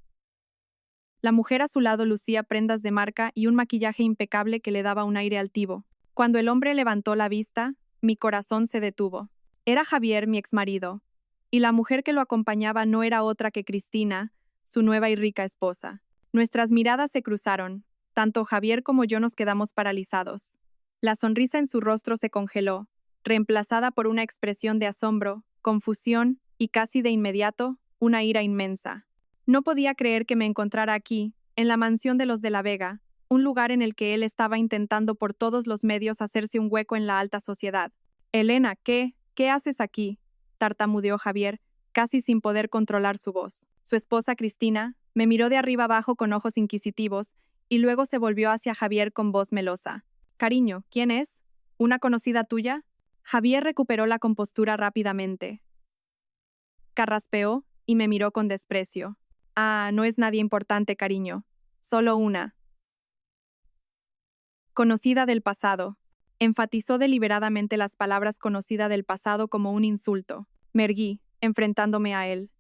La mujer a su lado lucía prendas de marca y un maquillaje impecable que le daba un aire altivo. Cuando el hombre levantó la vista, mi corazón se detuvo. Era Javier, mi exmarido, y la mujer que lo acompañaba no era otra que Cristina, su nueva y rica esposa. Nuestras miradas se cruzaron. Tanto Javier como yo nos quedamos paralizados. La sonrisa en su rostro se congeló, reemplazada por una expresión de asombro, confusión y casi de inmediato, una ira inmensa. No podía creer que me encontrara aquí, en la mansión de los de la Vega, un lugar en el que él estaba intentando por todos los medios hacerse un hueco en la alta sociedad. Elena, ¿qué haces aquí?, tartamudeó Javier, casi sin poder controlar su voz. Su esposa Cristina me miró de arriba abajo con ojos inquisitivos y luego se volvió hacia Javier con voz melosa. Cariño, ¿quién es? ¿Una conocida tuya? Javier recuperó la compostura rápidamente. Carraspeó y me miró con desprecio. Ah, no es nadie importante, cariño. Solo una conocida del pasado. Enfatizó deliberadamente las palabras conocida del pasado como un insulto. Me erguí, enfrentándome a él.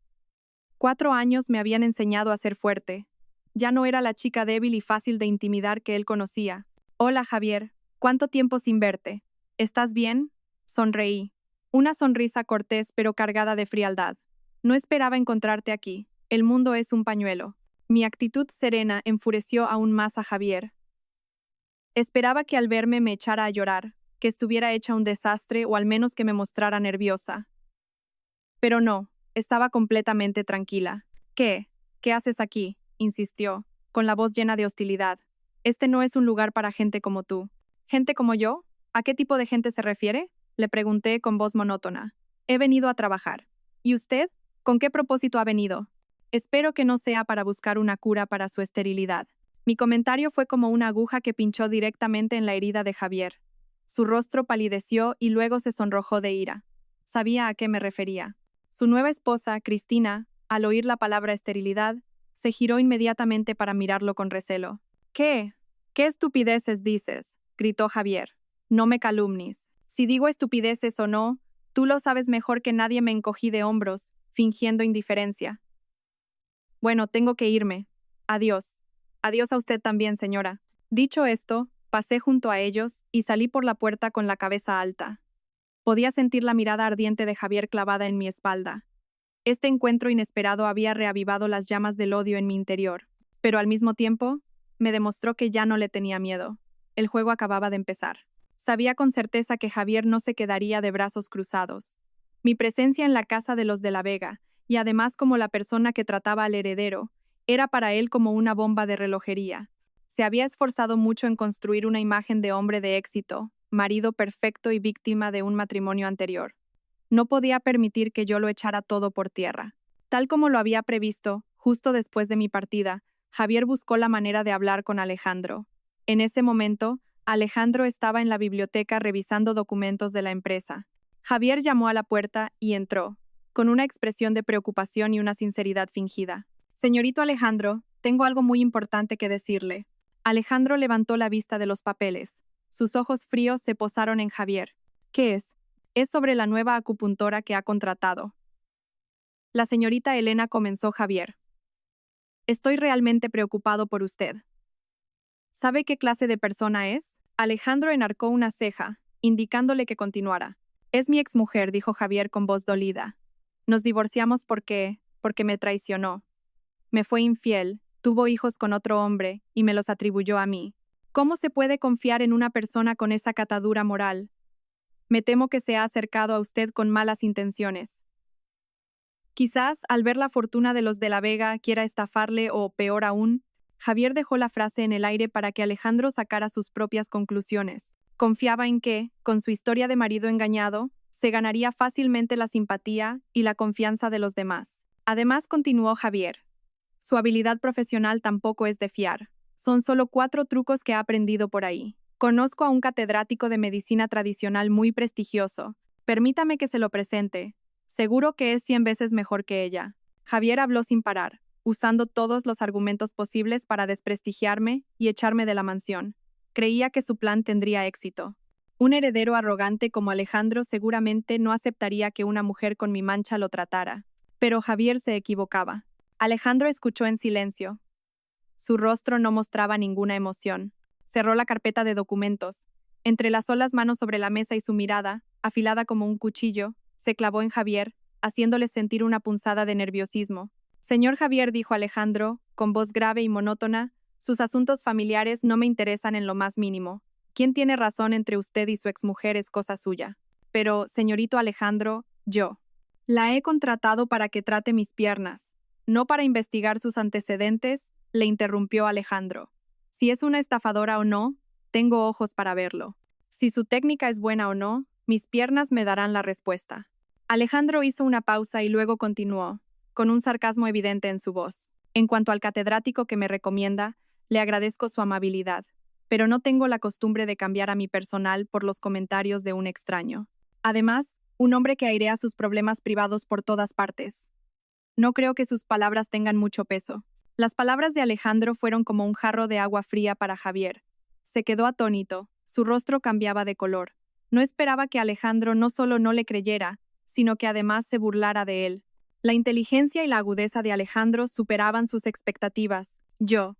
4 años me habían enseñado a ser fuerte. Ya no era la chica débil y fácil de intimidar que él conocía. Hola, Javier. ¿Cuánto tiempo sin verte? ¿Estás bien? Sonreí. Una sonrisa cortés pero cargada de frialdad. No esperaba encontrarte aquí. El mundo es un pañuelo. Mi actitud serena enfureció aún más a Javier. Esperaba que al verme me echara a llorar, que estuviera hecha un desastre o al menos que me mostrara nerviosa. Pero no, estaba completamente tranquila. ¿Qué haces aquí?, insistió, con la voz llena de hostilidad. Este no es un lugar para gente como tú. ¿Gente como yo? ¿A qué tipo de gente se refiere?, le pregunté con voz monótona. He venido a trabajar. ¿Y usted? ¿Con qué propósito ha venido? Espero que no sea para buscar una cura para su esterilidad. Mi comentario fue como una aguja que pinchó directamente en la herida de Javier. Su rostro palideció y luego se sonrojó de ira. Sabía a qué me refería. Su nueva esposa, Cristina, al oír la palabra esterilidad, Se giró inmediatamente para mirarlo con recelo. ¿Qué? ¿Qué estupideces dices?, gritó Javier. No me calumnies. Si digo estupideces o no, tú lo sabes mejor que nadie. Me encogí de hombros, fingiendo indiferencia. Bueno, tengo que irme. Adiós. Adiós a usted también, señora. Dicho esto, pasé junto a ellos y salí por la puerta con la cabeza alta. Podía sentir la mirada ardiente de Javier clavada en mi espalda. Este encuentro inesperado había reavivado las llamas del odio en mi interior, pero al mismo tiempo, me demostró que ya no le tenía miedo. El juego acababa de empezar. Sabía con certeza que Javier no se quedaría de brazos cruzados. Mi presencia en la casa de los de la Vega, y además como la persona que trataba al heredero, era para él como una bomba de relojería. Se había esforzado mucho en construir una imagen de hombre de éxito, marido perfecto y víctima de un matrimonio anterior. No podía permitir que yo lo echara todo por tierra. Tal como lo había previsto, justo después de mi partida, Javier buscó la manera de hablar con Alejandro. En ese momento, Alejandro estaba en la biblioteca revisando documentos de la empresa. Javier llamó a la puerta y entró, con una expresión de preocupación y una sinceridad fingida. Señorito Alejandro, tengo algo muy importante que decirle. Alejandro levantó la vista de los papeles. Sus ojos fríos se posaron en Javier. ¿Qué es? Es sobre la nueva acupuntora que ha contratado. La señorita Elena, comenzó Javier. Estoy realmente preocupado por usted. ¿Sabe qué clase de persona es? Alejandro enarcó una ceja, indicándole que continuara. Es mi exmujer, dijo Javier con voz dolida. Nos divorciamos porque me traicionó. Me fue infiel, tuvo hijos con otro hombre y me los atribuyó a mí. ¿Cómo se puede confiar en una persona con esa catadura moral? Me temo que se ha acercado a usted con malas intenciones. Quizás, al ver la fortuna de los de la Vega, quiera estafarle o, peor aún. Javier dejó la frase en el aire para que Alejandro sacara sus propias conclusiones. Confiaba en que, con su historia de marido engañado, se ganaría fácilmente la simpatía y la confianza de los demás. Además, continuó Javier, su habilidad profesional tampoco es de fiar. Son solo 4 trucos que ha aprendido por ahí. Conozco a un catedrático de medicina tradicional muy prestigioso. Permítame que se lo presente. Seguro que es 100 veces mejor que ella. Javier habló sin parar, usando todos los argumentos posibles para desprestigiarme y echarme de la mansión. Creía que su plan tendría éxito. Un heredero arrogante como Alejandro seguramente no aceptaría que una mujer con mi mancha lo tratara. Pero Javier se equivocaba. Alejandro escuchó en silencio. Su rostro no mostraba ninguna emoción. Cerró la carpeta de documentos. Entrelazó las manos sobre la mesa y su mirada, afilada como un cuchillo, se clavó en Javier, haciéndole sentir una punzada de nerviosismo. Señor Javier, dijo Alejandro, con voz grave y monótona, sus asuntos familiares no me interesan en lo más mínimo. Quién tiene razón entre usted y su exmujer es cosa suya. Pero, señorito Alejandro, yo la he contratado para que trate mis piernas, no para investigar sus antecedentes, le interrumpió Alejandro. Si es una estafadora o no, tengo ojos para verlo. Si su técnica es buena o no, mis piernas me darán la respuesta. Alejandro hizo una pausa y luego continuó, con un sarcasmo evidente en su voz. En cuanto al catedrático que me recomienda, le agradezco su amabilidad, pero no tengo la costumbre de cambiar a mi personal por los comentarios de un extraño. Además, un hombre que airea sus problemas privados por todas partes. No creo que sus palabras tengan mucho peso. Las palabras de Alejandro fueron como un jarro de agua fría para Javier. Se quedó atónito, su rostro cambiaba de color. No esperaba que Alejandro no solo no le creyera, sino que además se burlara de él. La inteligencia y la agudeza de Alejandro superaban sus expectativas. Yo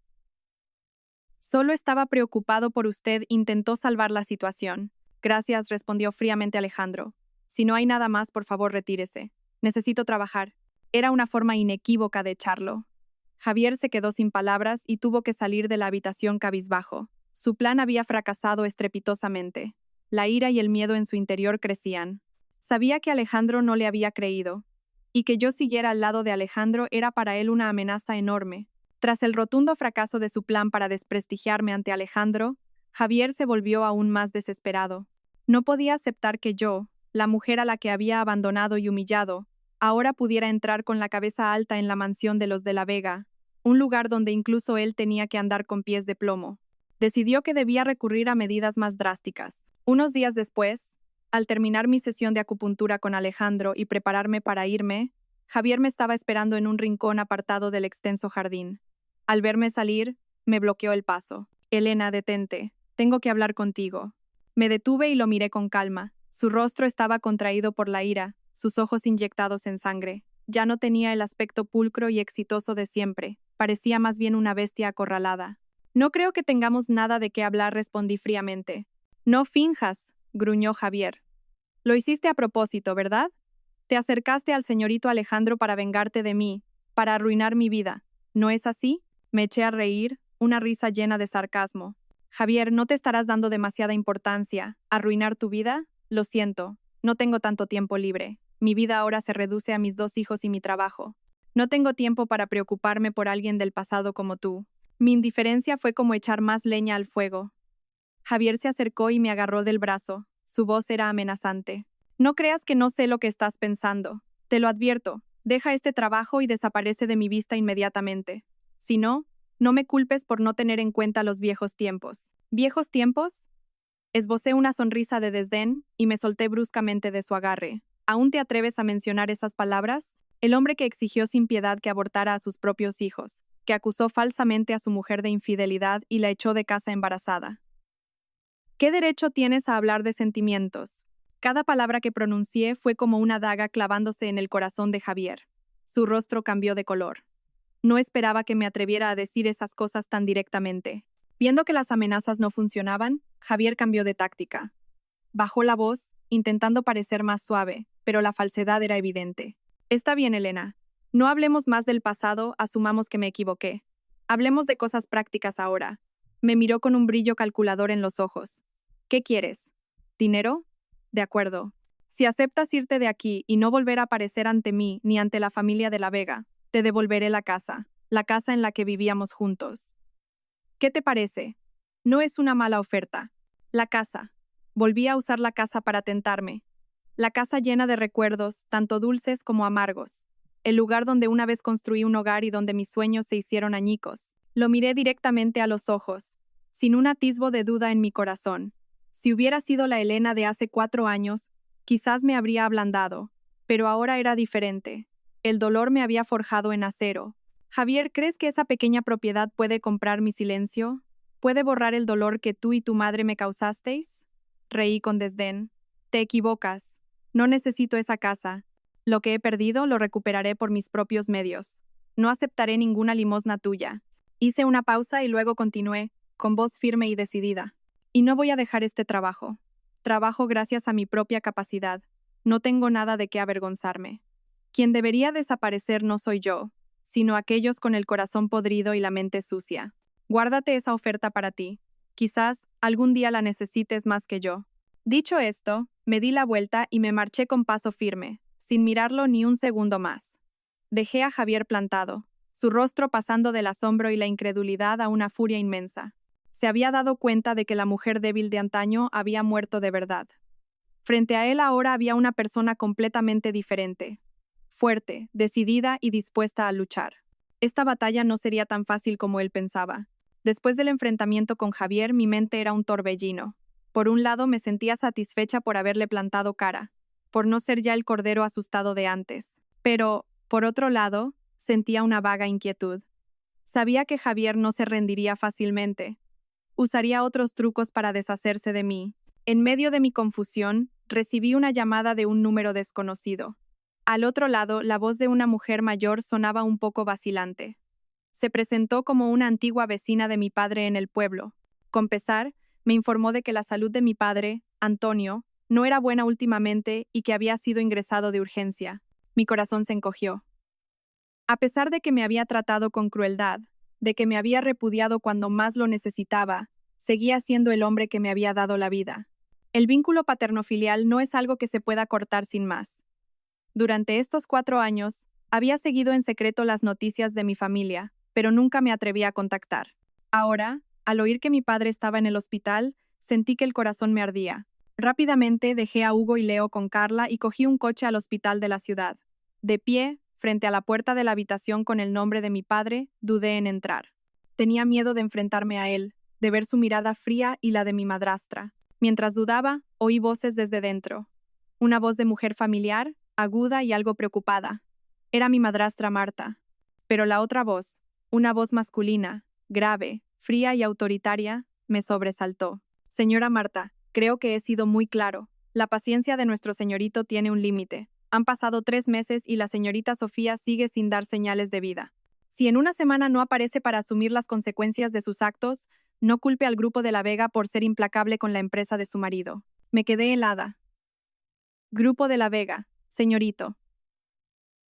solo estaba preocupado por usted, intentó salvar la situación. Gracias, respondió fríamente Alejandro. Si no hay nada más, por favor, retírese. Necesito trabajar. Era una forma inequívoca de echarlo. Javier se quedó sin palabras y tuvo que salir de la habitación cabizbajo. Su plan había fracasado estrepitosamente. La ira y el miedo en su interior crecían. Sabía que Alejandro no le había creído, y que yo siguiera al lado de Alejandro era para él una amenaza enorme. Tras el rotundo fracaso de su plan para desprestigiarme ante Alejandro, Javier se volvió aún más desesperado. No podía aceptar que yo, la mujer a la que había abandonado y humillado, ahora pudiera entrar con la cabeza alta en la mansión de los de la Vega, un lugar donde incluso él tenía que andar con pies de plomo. Decidió que debía recurrir a medidas más drásticas. Unos días después, al terminar mi sesión de acupuntura con Alejandro y prepararme para irme, Javier me estaba esperando en un rincón apartado del extenso jardín. Al verme salir, me bloqueó el paso. Elena, detente. Tengo que hablar contigo. Me detuve y lo miré con calma. Su rostro estaba contraído por la ira, sus ojos inyectados en sangre. Ya no tenía el aspecto pulcro y exitoso de siempre. Parecía más bien una bestia acorralada. No creo que tengamos nada de qué hablar, respondí fríamente. No finjas, gruñó Javier. Lo hiciste a propósito, ¿verdad? Te acercaste al señorito Alejandro para vengarte de mí, para arruinar mi vida. ¿No es así? Me eché a reír, una risa llena de sarcasmo. Javier, ¿no te estarás dando demasiada importancia? ¿Arruinar tu vida? Lo siento, no tengo tanto tiempo libre. Mi vida ahora se reduce a mis 2 hijos y mi trabajo. No tengo tiempo para preocuparme por alguien del pasado como tú. Mi indiferencia fue como echar más leña al fuego. Javier se acercó y me agarró del brazo. Su voz era amenazante. No creas que no sé lo que estás pensando. Te lo advierto, deja este trabajo y desaparece de mi vista inmediatamente. Si no, no me culpes por no tener en cuenta los viejos tiempos. ¿Viejos tiempos? Esbocé una sonrisa de desdén y me solté bruscamente de su agarre. ¿Aún te atreves a mencionar esas palabras? El hombre que exigió sin piedad que abortara a sus propios hijos, que acusó falsamente a su mujer de infidelidad y la echó de casa embarazada. ¿Qué derecho tienes a hablar de sentimientos? Cada palabra que pronuncié fue como una daga clavándose en el corazón de Javier. Su rostro cambió de color. No esperaba que me atreviera a decir esas cosas tan directamente. Viendo que las amenazas no funcionaban, Javier cambió de táctica. Bajó la voz, intentando parecer más suave, pero la falsedad era evidente. Está bien, Elena. No hablemos más del pasado, asumamos que me equivoqué. Hablemos de cosas prácticas ahora. Me miró con un brillo calculador en los ojos. ¿Qué quieres? ¿Dinero? De acuerdo. Si aceptas irte de aquí y no volver a aparecer ante mí ni ante la familia de la Vega, te devolveré la casa en la que vivíamos juntos. ¿Qué te parece? No es una mala oferta. La casa. Volví a usar la casa para tentarme. La casa llena de recuerdos, tanto dulces como amargos. El lugar donde una vez construí un hogar y donde mis sueños se hicieron añicos. Lo miré directamente a los ojos, sin un atisbo de duda en mi corazón. Si hubiera sido la Elena de hace 4 años, quizás me habría ablandado, pero ahora era diferente. El dolor me había forjado en acero. Javier, ¿crees que esa pequeña propiedad puede comprar mi silencio? ¿Puede borrar el dolor que tú y tu madre me causasteis? Reí con desdén. Te equivocas. No necesito esa casa. Lo que he perdido lo recuperaré por mis propios medios. No aceptaré ninguna limosna tuya. Hice una pausa y luego continué, con voz firme y decidida. Y no voy a dejar este trabajo. Trabajo gracias a mi propia capacidad. No tengo nada de qué avergonzarme. Quien debería desaparecer no soy yo, sino aquellos con el corazón podrido y la mente sucia. Guárdate esa oferta para ti. Quizás algún día la necesites más que yo. Dicho esto, me di la vuelta y me marché con paso firme, sin mirarlo ni un segundo más. Dejé a Javier plantado, su rostro pasando del asombro y la incredulidad a una furia inmensa. Se había dado cuenta de que la mujer débil de antaño había muerto de verdad. Frente a él ahora había una persona completamente diferente, fuerte, decidida y dispuesta a luchar. Esta batalla no sería tan fácil como él pensaba. Después del enfrentamiento con Javier, mi mente era un torbellino. Por un lado, me sentía satisfecha por haberle plantado cara, por no ser ya el cordero asustado de antes. Pero, por otro lado, sentía una vaga inquietud. Sabía que Javier no se rendiría fácilmente. Usaría otros trucos para deshacerse de mí. En medio de mi confusión, recibí una llamada de un número desconocido. Al otro lado, la voz de una mujer mayor sonaba un poco vacilante. Se presentó como una antigua vecina de mi padre en el pueblo. Con pesar, me informó de que la salud de mi padre, Antonio, no era buena últimamente y que había sido ingresado de urgencia. Mi corazón se encogió. A pesar de que me había tratado con crueldad, de que me había repudiado cuando más lo necesitaba, seguía siendo el hombre que me había dado la vida. El vínculo paterno-filial no es algo que se pueda cortar sin más. Durante estos 4 años, había seguido en secreto las noticias de mi familia, pero nunca me atreví a contactar. Ahora, al oír que mi padre estaba en el hospital, sentí que el corazón me ardía. Rápidamente dejé a Hugo y Leo con Carla y cogí un coche al hospital de la ciudad. De pie, frente a la puerta de la habitación con el nombre de mi padre, dudé en entrar. Tenía miedo de enfrentarme a él, de ver su mirada fría y la de mi madrastra. Mientras dudaba, oí voces desde dentro. Una voz de mujer familiar, aguda y algo preocupada. Era mi madrastra Marta. Pero la otra voz, una voz masculina, grave, fría y autoritaria, me sobresaltó. Señora Marta, creo que he sido muy claro. La paciencia de nuestro señorito tiene un límite. Han pasado 3 meses y la señorita Sofía sigue sin dar señales de vida. Si en una semana no aparece para asumir las consecuencias de sus actos, no culpe al grupo de La Vega por ser implacable con la empresa de su marido. Me quedé helada. Grupo de La Vega, señorito.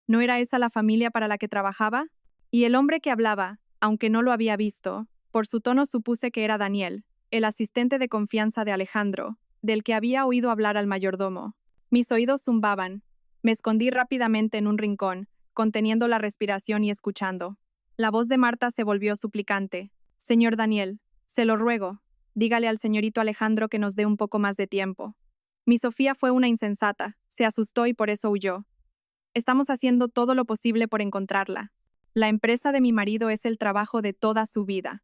¿No era esa la familia para la que trabajaba? Y el hombre que hablaba, aunque no lo había visto, por su tono supuse que era Daniel, el asistente de confianza de Alejandro, del que había oído hablar al mayordomo. Mis oídos zumbaban. Me escondí rápidamente en un rincón, conteniendo la respiración y escuchando. La voz de Marta se volvió suplicante. Señor Daniel, se lo ruego, dígale al señorito Alejandro que nos dé un poco más de tiempo. Mi Sofía fue una insensata, se asustó y por eso huyó. Estamos haciendo todo lo posible por encontrarla. La empresa de mi marido es el trabajo de toda su vida.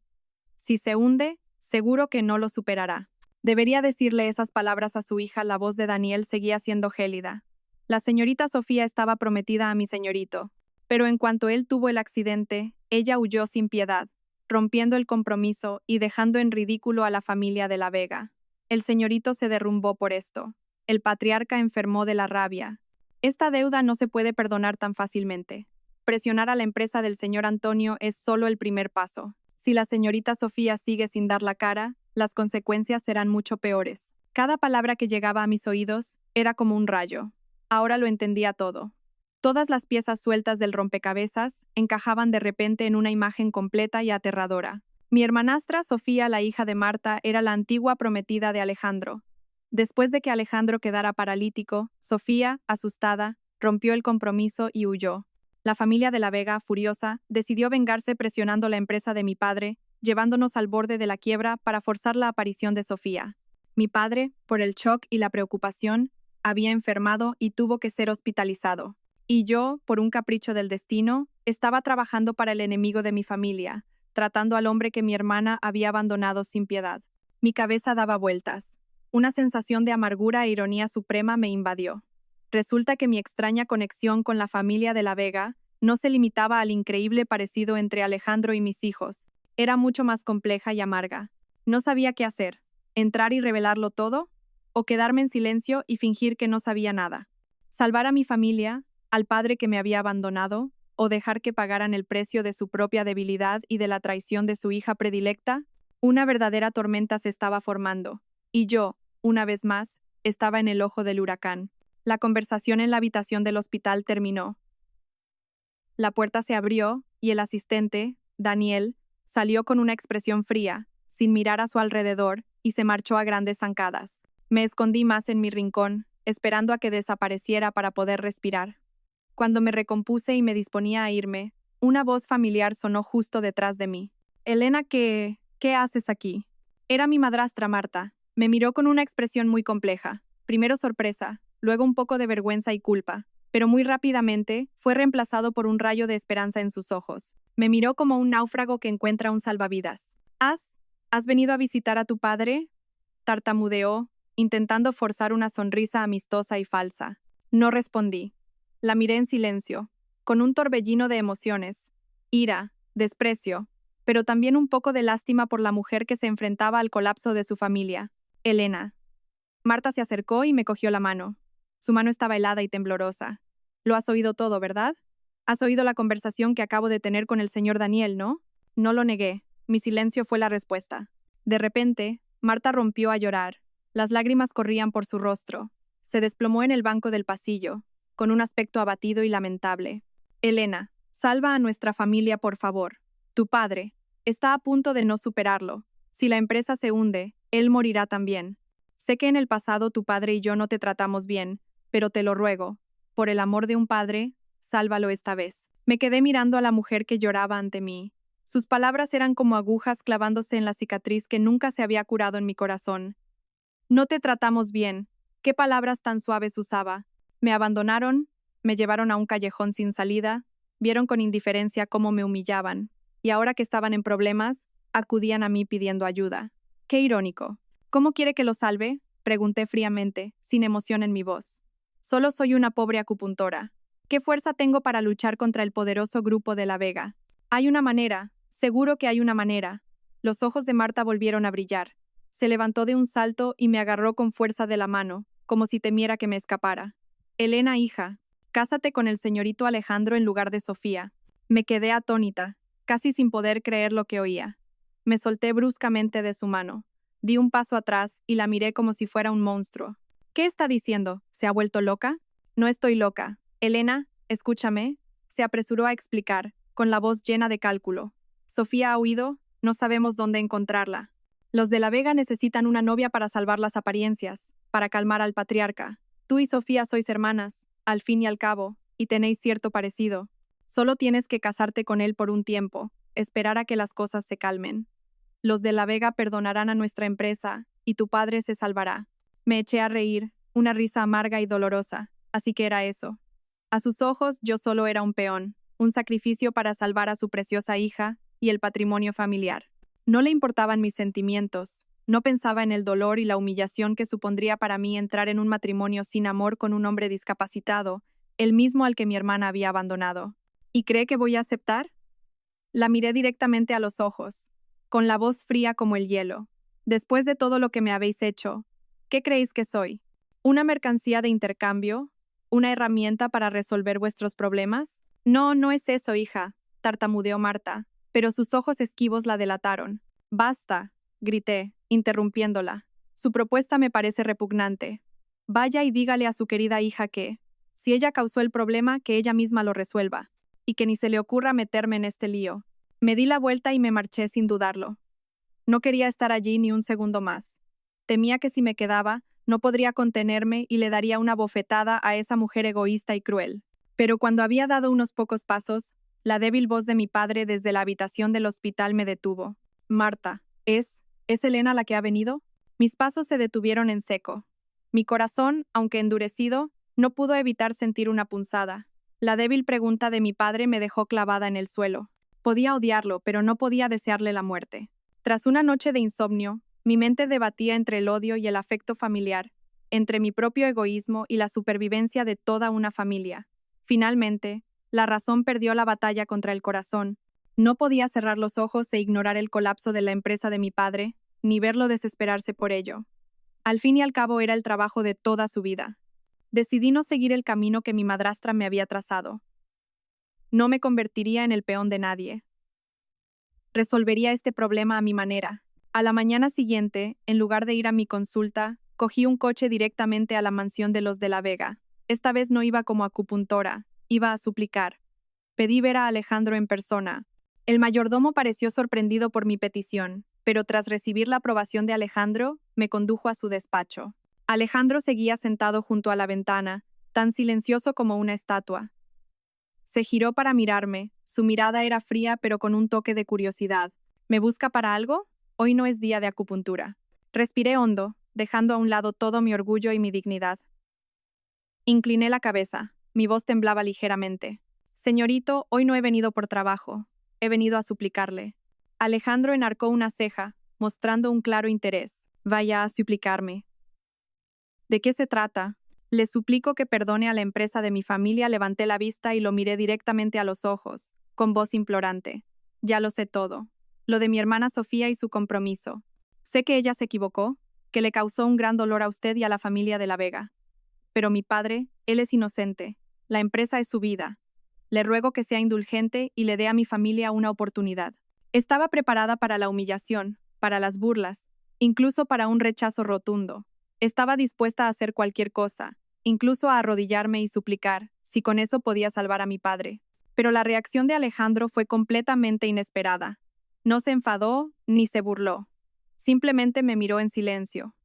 Si se hunde, seguro que no lo superará. Debería decirle esas palabras a su hija. La voz de Daniel seguía siendo gélida. La señorita Sofía estaba prometida a mi señorito, pero en cuanto él tuvo el accidente, ella huyó sin piedad, rompiendo el compromiso y dejando en ridículo a la familia de La Vega. El señorito se derrumbó por esto. El patriarca enfermó de la rabia. Esta deuda no se puede perdonar tan fácilmente. Presionar a la empresa del señor Antonio es solo el primer paso. Si la señorita Sofía sigue sin dar la cara, las consecuencias serán mucho peores. Cada palabra que llegaba a mis oídos era como un rayo. Ahora lo entendía todo. Todas las piezas sueltas del rompecabezas encajaban de repente en una imagen completa y aterradora. Mi hermanastra Sofía, la hija de Marta, era la antigua prometida de Alejandro. Después de que Alejandro quedara paralítico, Sofía, asustada, rompió el compromiso y huyó. La familia de La Vega, furiosa, decidió vengarse presionando la empresa de mi padre, llevándonos al borde de la quiebra para forzar la aparición de Sofía. Mi padre, por el shock y la preocupación, había enfermado y tuvo que ser hospitalizado. Y yo, por un capricho del destino, estaba trabajando para el enemigo de mi familia, tratando al hombre que mi hermana había abandonado sin piedad. Mi cabeza daba vueltas. Una sensación de amargura e ironía suprema me invadió. Resulta que mi extraña conexión con la familia de La Vega no se limitaba al increíble parecido entre Alejandro y mis hijos. Era mucho más compleja y amarga. No sabía qué hacer. ¿Entrar y revelarlo todo? ¿O quedarme en silencio y fingir que no sabía nada? ¿Salvar a mi familia, al padre que me había abandonado, o dejar que pagaran el precio de su propia debilidad y de la traición de su hija predilecta? Una verdadera tormenta se estaba formando, y yo, una vez más, estaba en el ojo del huracán. La conversación en la habitación del hospital terminó. La puerta se abrió y el asistente, Daniel, salió con una expresión fría, sin mirar a su alrededor, y se marchó a grandes zancadas. Me escondí más en mi rincón, esperando a que desapareciera para poder respirar. Cuando me recompuse y me disponía a irme, una voz familiar sonó justo detrás de mí. Elena, ¿qué haces aquí? Era mi madrastra Marta. Me miró con una expresión muy compleja. Primero sorpresa, luego un poco de vergüenza y culpa, pero muy rápidamente fue reemplazado por un rayo de esperanza en sus ojos. Me miró como un náufrago que encuentra un salvavidas. ¿Has venido a visitar a tu padre?, tartamudeó, intentando forzar una sonrisa amistosa y falsa. No respondí. La miré en silencio, con un torbellino de emociones, ira, desprecio, pero también un poco de lástima por la mujer que se enfrentaba al colapso de su familia. Elena. Marta se acercó y me cogió la mano. Su mano estaba helada y temblorosa. Lo has oído todo, ¿verdad? Has oído la conversación que acabo de tener con el señor Daniel, ¿no? No lo negué. Mi silencio fue la respuesta. De repente, Marta rompió a llorar. Las lágrimas corrían por su rostro. Se desplomó en el banco del pasillo, con un aspecto abatido y lamentable. Elena, salva a nuestra familia, por favor. Tu padre está a punto de no superarlo. Si la empresa se hunde, él morirá también. Sé que en el pasado tu padre y yo no te tratamos bien, pero te lo ruego, por el amor de un padre, sálvalo esta vez. Me quedé mirando a la mujer que lloraba ante mí. Sus palabras eran como agujas clavándose en la cicatriz que nunca se había curado en mi corazón. No te tratamos bien. ¿Qué palabras tan suaves usaba? Me abandonaron, me llevaron a un callejón sin salida, vieron con indiferencia cómo me humillaban, y ahora que estaban en problemas, acudían a mí pidiendo ayuda. Qué irónico. ¿Cómo quiere que lo salve?, pregunté fríamente, sin emoción en mi voz. Solo soy una pobre acupuntora. ¿Qué fuerza tengo para luchar contra el poderoso grupo de La Vega? Hay una manera, seguro que hay una manera. Los ojos de Marta volvieron a brillar. Se levantó de un salto y me agarró con fuerza de la mano, como si temiera que me escapara. Elena, hija, cásate con el señorito Alejandro en lugar de Sofía. Me quedé atónita, casi sin poder creer lo que oía. Me solté bruscamente de su mano. Di un paso atrás y la miré como si fuera un monstruo. ¿Qué está diciendo? ¿Se ha vuelto loca? No estoy loca. Elena, escúchame, se apresuró a explicar, con la voz llena de cálculo. Sofía ha huido, no sabemos dónde encontrarla. Los de La Vega necesitan una novia para salvar las apariencias, para calmar al patriarca. Tú y Sofía sois hermanas, al fin y al cabo, y tenéis cierto parecido. Solo tienes que casarte con él por un tiempo, esperar a que las cosas se calmen. Los de La Vega perdonarán a nuestra empresa, y tu padre se salvará. Me eché a reír, una risa amarga y dolorosa, así que era eso. A sus ojos yo solo era un peón, un sacrificio para salvar a su preciosa hija y el patrimonio familiar. No le importaban mis sentimientos, no pensaba en el dolor y la humillación que supondría para mí entrar en un matrimonio sin amor con un hombre discapacitado, el mismo al que mi hermana había abandonado. ¿Y cree que voy a aceptar? La miré directamente a los ojos, con la voz fría como el hielo. Después de todo lo que me habéis hecho, ¿qué creéis que soy? ¿Una mercancía de intercambio? ¿Una herramienta para resolver vuestros problemas? No, no es eso, hija, tartamudeó Marta, pero sus ojos esquivos la delataron. Basta, grité, interrumpiéndola. Su propuesta me parece repugnante. Vaya y dígale a su querida hija que, si ella causó el problema, que ella misma lo resuelva, y que ni se le ocurra meterme en este lío. Me di la vuelta y me marché sin dudarlo. No quería estar allí ni un segundo más. Temía que si me quedaba, no podría contenerme y le daría una bofetada a esa mujer egoísta y cruel. Pero cuando había dado unos pocos pasos, la débil voz de mi padre desde la habitación del hospital me detuvo. Marta, ¿es Elena la que ha venido? Mis pasos se detuvieron en seco. Mi corazón, aunque endurecido, no pudo evitar sentir una punzada. La débil pregunta de mi padre me dejó clavada en el suelo. Podía odiarlo, pero no podía desearle la muerte. Tras una noche de insomnio, mi mente debatía entre el odio y el afecto familiar, entre mi propio egoísmo y la supervivencia de toda una familia. Finalmente, la razón perdió la batalla contra el corazón. No podía cerrar los ojos e ignorar el colapso de la empresa de mi padre, ni verlo desesperarse por ello. Al fin y al cabo era el trabajo de toda su vida. Decidí no seguir el camino que mi madrastra me había trazado. No me convertiría en el peón de nadie. Resolvería este problema a mi manera. A la mañana siguiente, en lugar de ir a mi consulta, cogí un coche directamente a la mansión de los de La Vega. Esta vez no iba como acupuntora, iba a suplicar. Pedí ver a Alejandro en persona. El mayordomo pareció sorprendido por mi petición, pero tras recibir la aprobación de Alejandro, me condujo a su despacho. Alejandro seguía sentado junto a la ventana, tan silencioso como una estatua. Se giró para mirarme, su mirada era fría pero con un toque de curiosidad. ¿Me busca para algo? Hoy no es día de acupuntura. Respiré hondo, dejando a un lado todo mi orgullo y mi dignidad. Incliné la cabeza, mi voz temblaba ligeramente. Señorito, hoy no he venido por trabajo, he venido a suplicarle. Alejandro enarcó una ceja, mostrando un claro interés. Vaya a suplicarme. ¿De qué se trata? Le suplico que perdone a la empresa de mi familia. Levanté la vista y lo miré directamente a los ojos, con voz implorante. Ya lo sé todo. Lo de mi hermana Sofía y su compromiso. Sé que ella se equivocó, que le causó un gran dolor a usted y a la familia de La Vega. Pero mi padre, él es inocente. La empresa es su vida. Le ruego que sea indulgente y le dé a mi familia una oportunidad. Estaba preparada para la humillación, para las burlas, incluso para un rechazo rotundo. Estaba dispuesta a hacer cualquier cosa, incluso a arrodillarme y suplicar, si con eso podía salvar a mi padre. Pero la reacción de Alejandro fue completamente inesperada. No se enfadó ni se burló. Simplemente me miró en silencio.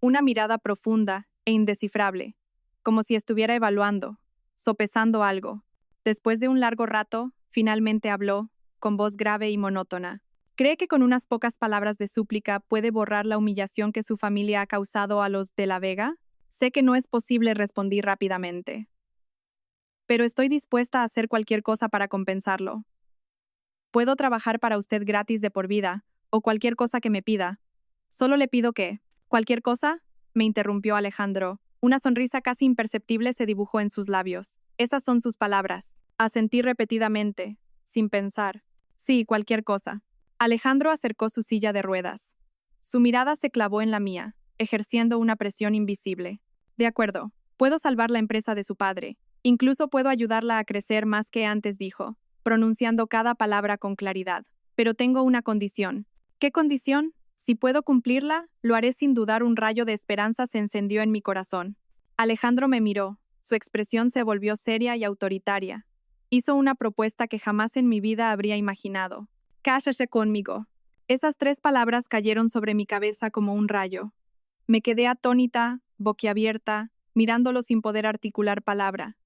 Una mirada profunda e indescifrable, como si estuviera evaluando, sopesando algo. Después de un largo rato, finalmente habló, con voz grave y monótona. ¿Cree que con unas pocas palabras de súplica puede borrar la humillación que su familia ha causado a los de La Vega? Sé que no es posible, respondí rápidamente. Pero estoy dispuesta a hacer cualquier cosa para compensarlo. Puedo trabajar para usted gratis de por vida, o cualquier cosa que me pida. Solo le pido que... ¿Cualquier cosa? Me interrumpió Alejandro. Una sonrisa casi imperceptible se dibujó en sus labios. Esas son sus palabras. Asentí repetidamente, sin pensar. Sí, cualquier cosa. Alejandro acercó su silla de ruedas. Su mirada se clavó en la mía, ejerciendo una presión invisible. De acuerdo, puedo salvar la empresa de su padre. Incluso puedo ayudarla a crecer más que antes, dijo, pronunciando cada palabra con claridad. Pero tengo una condición. ¿Qué condición? Si puedo cumplirla, lo haré sin dudar. Un rayo de esperanza se encendió en mi corazón. Alejandro me miró. Su expresión se volvió seria y autoritaria. Hizo una propuesta que jamás en mi vida habría imaginado. Cállese conmigo. Esas 3 palabras cayeron sobre mi cabeza como un rayo. Me quedé atónita, boquiabierta, mirándolo sin poder articular palabra.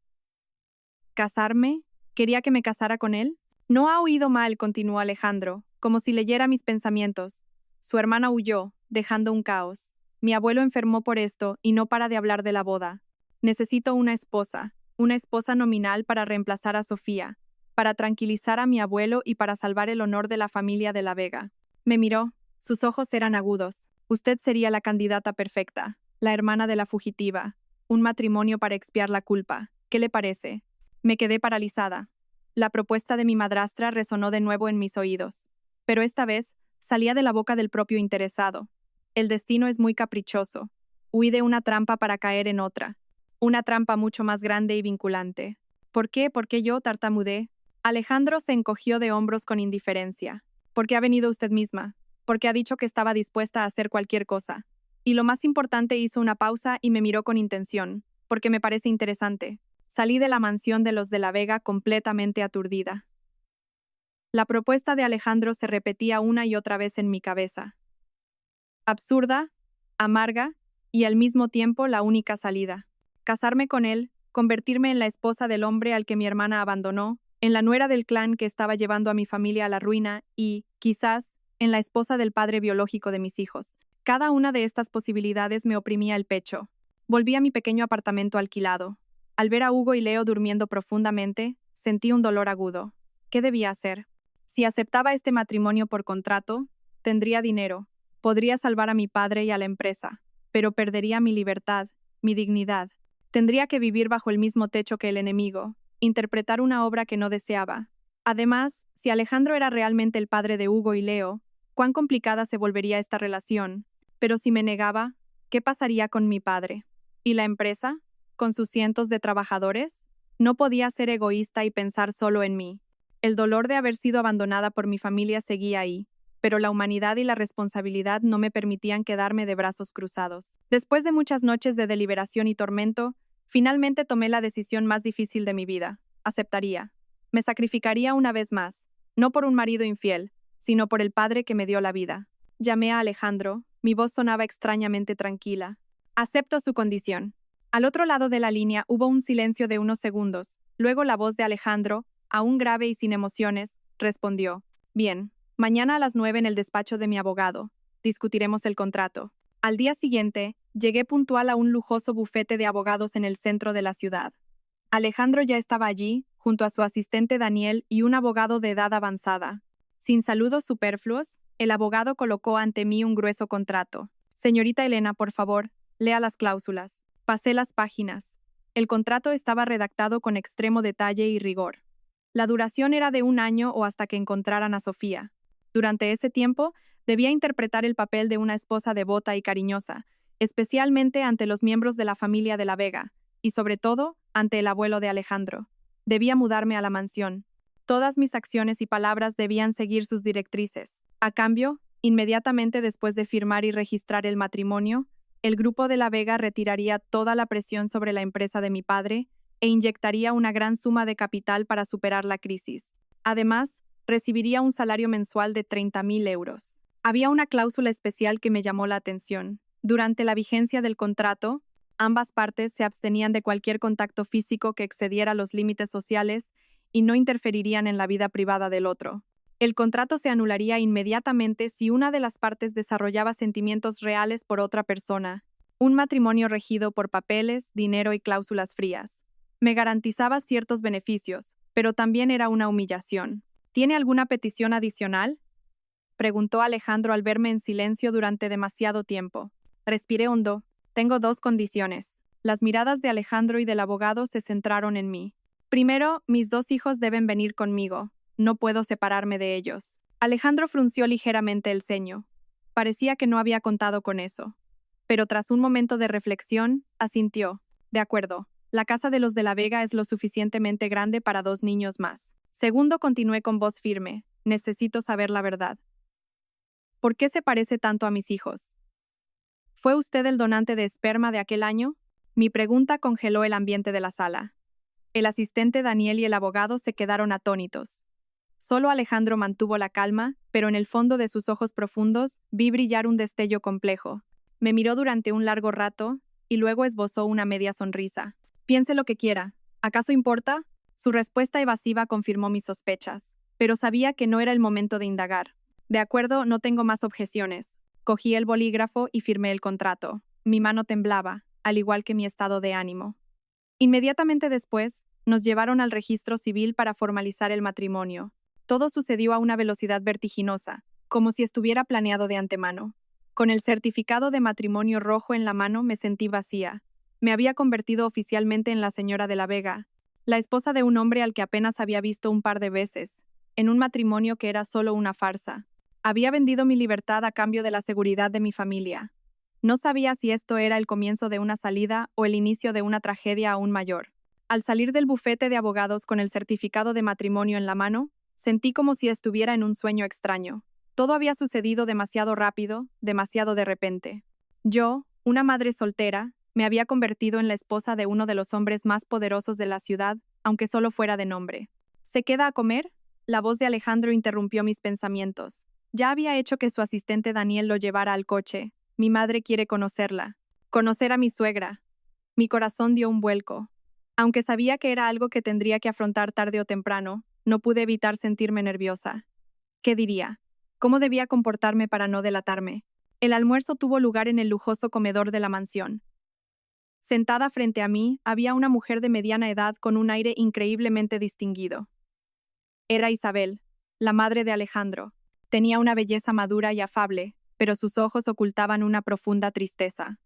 ¿Casarme? ¿Quería que me casara con él? No ha oído mal, continuó Alejandro, como si leyera mis pensamientos. Su hermana huyó, dejando un caos. Mi abuelo enfermó por esto y no para de hablar de la boda. Necesito una esposa nominal para reemplazar a Sofía, para tranquilizar a mi abuelo y para salvar el honor de la familia de la Vega. Me miró, sus ojos eran agudos. Usted sería la candidata perfecta, la hermana de la fugitiva. Un matrimonio para expiar la culpa. ¿Qué le parece? Me quedé paralizada. La propuesta de mi madrastra resonó de nuevo en mis oídos. Pero esta vez salía de la boca del propio interesado. El destino es muy caprichoso. Huí de una trampa para caer en otra. Una trampa mucho más grande y vinculante. ¿Por qué? ¿Por qué yo? Tartamudeé. Alejandro se encogió de hombros con indiferencia. ¿Por qué ha venido usted misma? Porque ha dicho que estaba dispuesta a hacer cualquier cosa. Y lo más importante, hizo una pausa y me miró con intención, porque me parece interesante. Salí de la mansión de los de la Vega completamente aturdida. La propuesta de Alejandro se repetía una y otra vez en mi cabeza. Absurda, amarga y al mismo tiempo la única salida. Casarme con él, convertirme en la esposa del hombre al que mi hermana abandonó, en la nuera del clan que estaba llevando a mi familia a la ruina y, quizás, en la esposa del padre biológico de mis hijos. Cada una de estas posibilidades me oprimía el pecho. Volví a mi pequeño apartamento alquilado. Al ver a Hugo y Leo durmiendo profundamente, sentí un dolor agudo. ¿Qué debía hacer? Si aceptaba este matrimonio por contrato, tendría dinero, podría salvar a mi padre y a la empresa, pero perdería mi libertad, mi dignidad. Tendría que vivir bajo el mismo techo que el enemigo, interpretar una obra que no deseaba. Además, si Alejandro era realmente el padre de Hugo y Leo, cuán complicada se volvería esta relación. Pero si me negaba, ¿qué pasaría con mi padre? ¿Y la empresa? ¿Con sus cientos de trabajadores? No podía ser egoísta y pensar solo en mí. El dolor de haber sido abandonada por mi familia seguía ahí, pero la humanidad y la responsabilidad no me permitían quedarme de brazos cruzados. Después de muchas noches de deliberación y tormento, finalmente tomé la decisión más difícil de mi vida. Aceptaría. Me sacrificaría una vez más, no por un marido infiel, sino por el padre que me dio la vida. Llamé a Alejandro, mi voz sonaba extrañamente tranquila. Acepto su condición. Al otro lado de la línea hubo un silencio de unos segundos. Luego la voz de Alejandro, aún grave y sin emociones, respondió: Bien, mañana a las 9 en el despacho de mi abogado. Discutiremos el contrato. Al día siguiente, llegué puntual a un lujoso bufete de abogados en el centro de la ciudad. Alejandro ya estaba allí, junto a su asistente Daniel y un abogado de edad avanzada. Sin saludos superfluos, el abogado colocó ante mí un grueso contrato. Señorita Elena, por favor, lea las cláusulas. Pasé las páginas. El contrato estaba redactado con extremo detalle y rigor. La duración era de 1 año o hasta que encontraran a Sofía. Durante ese tiempo, debía interpretar el papel de una esposa devota y cariñosa, especialmente ante los miembros de la familia de la Vega, y sobre todo, ante el abuelo de Alejandro. Debía mudarme a la mansión. Todas mis acciones y palabras debían seguir sus directrices. A cambio, inmediatamente después de firmar y registrar el matrimonio, el grupo de la Vega retiraría toda la presión sobre la empresa de mi padre e inyectaría una gran suma de capital para superar la crisis. Además, recibiría un salario mensual de 30.000 euros. Había una cláusula especial que me llamó la atención. Durante la vigencia del contrato, ambas partes se abstenían de cualquier contacto físico que excediera los límites sociales y no interferirían en la vida privada del otro. El contrato se anularía inmediatamente si una de las partes desarrollaba sentimientos reales por otra persona. Un matrimonio regido por papeles, dinero y cláusulas frías. Me garantizaba ciertos beneficios, pero también era una humillación. ¿Tiene alguna petición adicional?, preguntó Alejandro al verme en silencio durante demasiado tiempo. Respiré hondo. Tengo 2 condiciones. Las miradas de Alejandro y del abogado se centraron en mí. Primero, mis 2 hijos deben venir conmigo. No puedo separarme de ellos. Alejandro frunció ligeramente el ceño. Parecía que no había contado con eso. Pero tras un momento de reflexión, asintió. De acuerdo, la casa de los de la Vega es lo suficientemente grande para 2 niños más. Segundo, continué con voz firme. Necesito saber la verdad. ¿Por qué se parece tanto a mis hijos? ¿Fue usted el donante de esperma de aquel año? Mi pregunta congeló el ambiente de la sala. El asistente Daniel y el abogado se quedaron atónitos. Solo Alejandro mantuvo la calma, pero en el fondo de sus ojos profundos vi brillar un destello complejo. Me miró durante un largo rato y luego esbozó una media sonrisa. Piense lo que quiera. ¿Acaso importa? Su respuesta evasiva confirmó mis sospechas, pero sabía que no era el momento de indagar. De acuerdo, no tengo más objeciones. Cogí el bolígrafo y firmé el contrato. Mi mano temblaba, al igual que mi estado de ánimo. Inmediatamente después, nos llevaron al registro civil para formalizar el matrimonio. Todo sucedió a una velocidad vertiginosa, como si estuviera planeado de antemano. Con el certificado de matrimonio rojo en la mano me sentí vacía. Me había convertido oficialmente en la señora de la Vega, la esposa de un hombre al que apenas había visto un par de veces, en un matrimonio que era solo una farsa. Había vendido mi libertad a cambio de la seguridad de mi familia. No sabía si esto era el comienzo de una salida o el inicio de una tragedia aún mayor. Al salir del bufete de abogados con el certificado de matrimonio en la mano, sentí como si estuviera en un sueño extraño. Todo había sucedido demasiado rápido, demasiado de repente. Yo, una madre soltera, me había convertido en la esposa de uno de los hombres más poderosos de la ciudad, aunque solo fuera de nombre. ¿Se queda a comer? La voz de Alejandro interrumpió mis pensamientos. Ya había hecho que su asistente Daniel lo llevara al coche. Mi madre quiere conocerla. Conocer a mi suegra. Mi corazón dio un vuelco. Aunque sabía que era algo que tendría que afrontar tarde o temprano, no pude evitar sentirme nerviosa. ¿Qué diría? ¿Cómo debía comportarme para no delatarme? El almuerzo tuvo lugar en el lujoso comedor de la mansión. Sentada frente a mí, había una mujer de mediana edad con un aire increíblemente distinguido. Era Isabel, la madre de Alejandro. Tenía una belleza madura y afable, pero sus ojos ocultaban una profunda tristeza.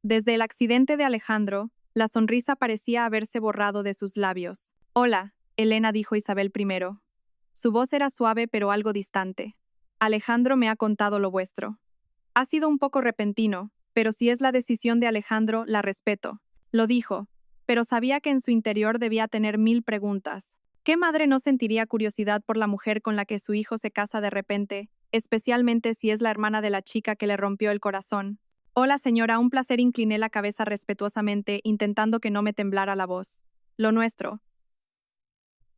Desde el accidente de Alejandro, la sonrisa parecía haberse borrado de sus labios. Hola, Elena, dijo Isabel primero. Su voz era suave pero algo distante. Alejandro me ha contado lo vuestro. Ha sido un poco repentino, pero si es la decisión de Alejandro, la respeto. Lo dijo, pero sabía que en su interior debía tener 1000 preguntas. ¿Qué madre no sentiría curiosidad por la mujer con la que su hijo se casa de repente, especialmente si es la hermana de la chica que le rompió el corazón? Hola señora, un placer, incliné la cabeza respetuosamente, intentando que no me temblara la voz. Lo nuestro.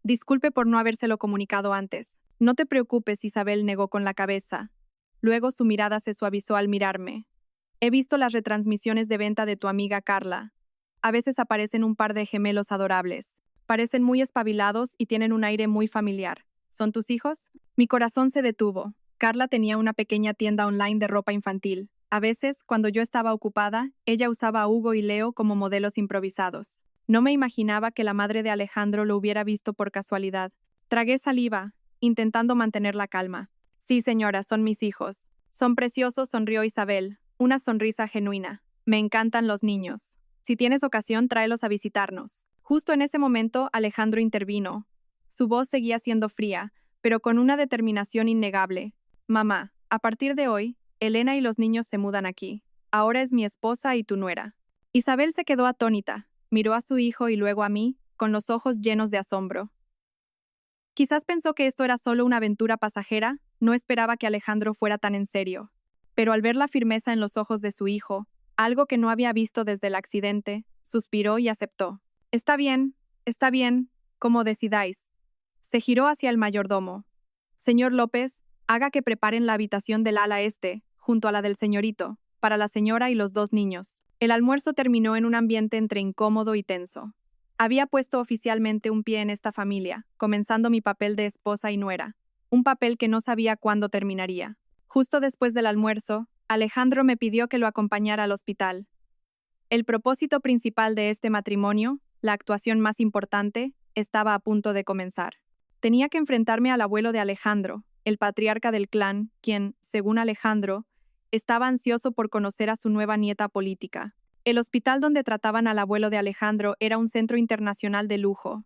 Disculpe por no habérselo comunicado antes. No te preocupes, Isabel negó con la cabeza. Luego su mirada se suavizó al mirarme. He visto las retransmisiones de venta de tu amiga Carla. A veces aparecen un par de gemelos adorables. Parecen muy espabilados y tienen un aire muy familiar. ¿Son tus hijos? Mi corazón se detuvo. Carla tenía una pequeña tienda online de ropa infantil. A veces, cuando yo estaba ocupada, ella usaba a Hugo y Leo como modelos improvisados. No me imaginaba que la madre de Alejandro lo hubiera visto por casualidad. Tragué saliva, intentando mantener la calma. Sí, señora, son mis hijos. Son preciosos, sonrió Isabel, una sonrisa genuina. Me encantan los niños. Si tienes ocasión, tráelos a visitarnos. Justo en ese momento, Alejandro intervino. Su voz seguía siendo fría, pero con una determinación innegable. Mamá, a partir de hoy, Elena y los niños se mudan aquí. Ahora es mi esposa y tu nuera. Isabel se quedó atónita. Miró a su hijo y luego a mí, con los ojos llenos de asombro. Quizás pensó que esto era solo una aventura pasajera, no esperaba que Alejandro fuera tan en serio. Pero al ver la firmeza en los ojos de su hijo, algo que no había visto desde el accidente, suspiró y aceptó. Está bien, como decidáis. Se giró hacia el mayordomo. Señor López, haga que preparen la habitación del ala este, junto a la del señorito, para la señora y los 2 niños. El almuerzo terminó en un ambiente entre incómodo y tenso. Había puesto oficialmente un pie en esta familia, comenzando mi papel de esposa y nuera, un papel que no sabía cuándo terminaría. Justo después del almuerzo, Alejandro me pidió que lo acompañara al hospital. El propósito principal de este matrimonio, la actuación más importante, estaba a punto de comenzar. Tenía que enfrentarme al abuelo de Alejandro, el patriarca del clan, quien, según Alejandro, estaba ansioso por conocer a su nueva nieta política. El hospital donde trataban al abuelo de Alejandro era un centro internacional de lujo.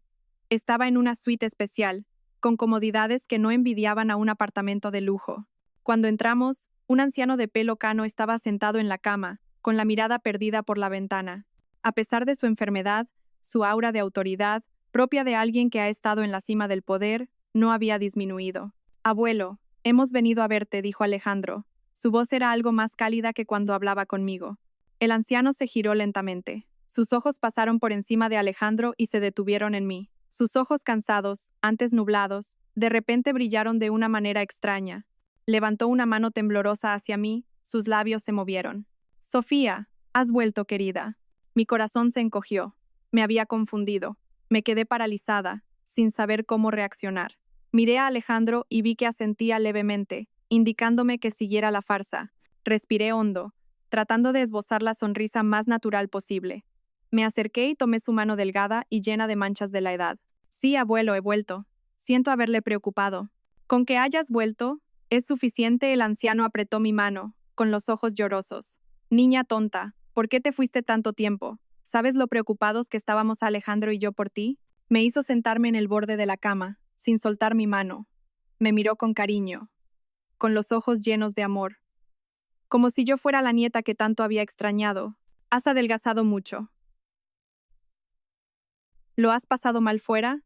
Estaba en una suite especial, con comodidades que no envidiaban a un apartamento de lujo. Cuando entramos, un anciano de pelo cano estaba sentado en la cama, con la mirada perdida por la ventana. A pesar de su enfermedad, su aura de autoridad, propia de alguien que ha estado en la cima del poder, no había disminuido. «Abuelo, hemos venido a verte», dijo Alejandro. Su voz era algo más cálida que cuando hablaba conmigo. El anciano se giró lentamente. Sus ojos pasaron por encima de Alejandro y se detuvieron en mí. Sus ojos cansados, antes nublados, de repente brillaron de una manera extraña. Levantó una mano temblorosa hacia mí, sus labios se movieron. «Sofía, has vuelto, querida». Mi corazón se encogió. Me había confundido. Me quedé paralizada, sin saber cómo reaccionar. Miré a Alejandro y vi que asentía levemente, indicándome que siguiera la farsa. Respiré hondo, tratando de esbozar la sonrisa más natural posible. Me acerqué y tomé su mano delgada y llena de manchas de la edad. «Sí, abuelo, he vuelto. Siento haberle preocupado». «Con que hayas vuelto, es suficiente», el anciano apretó mi mano, con los ojos llorosos. «Niña tonta, ¿por qué te fuiste tanto tiempo? ¿Sabes lo preocupados que estábamos Alejandro y yo por ti?» Me hizo sentarme en el borde de la cama, sin soltar mi mano. Me miró con cariño, con los ojos llenos de amor. Como si yo fuera la nieta que tanto había extrañado. «Has adelgazado mucho. ¿Lo has pasado mal fuera?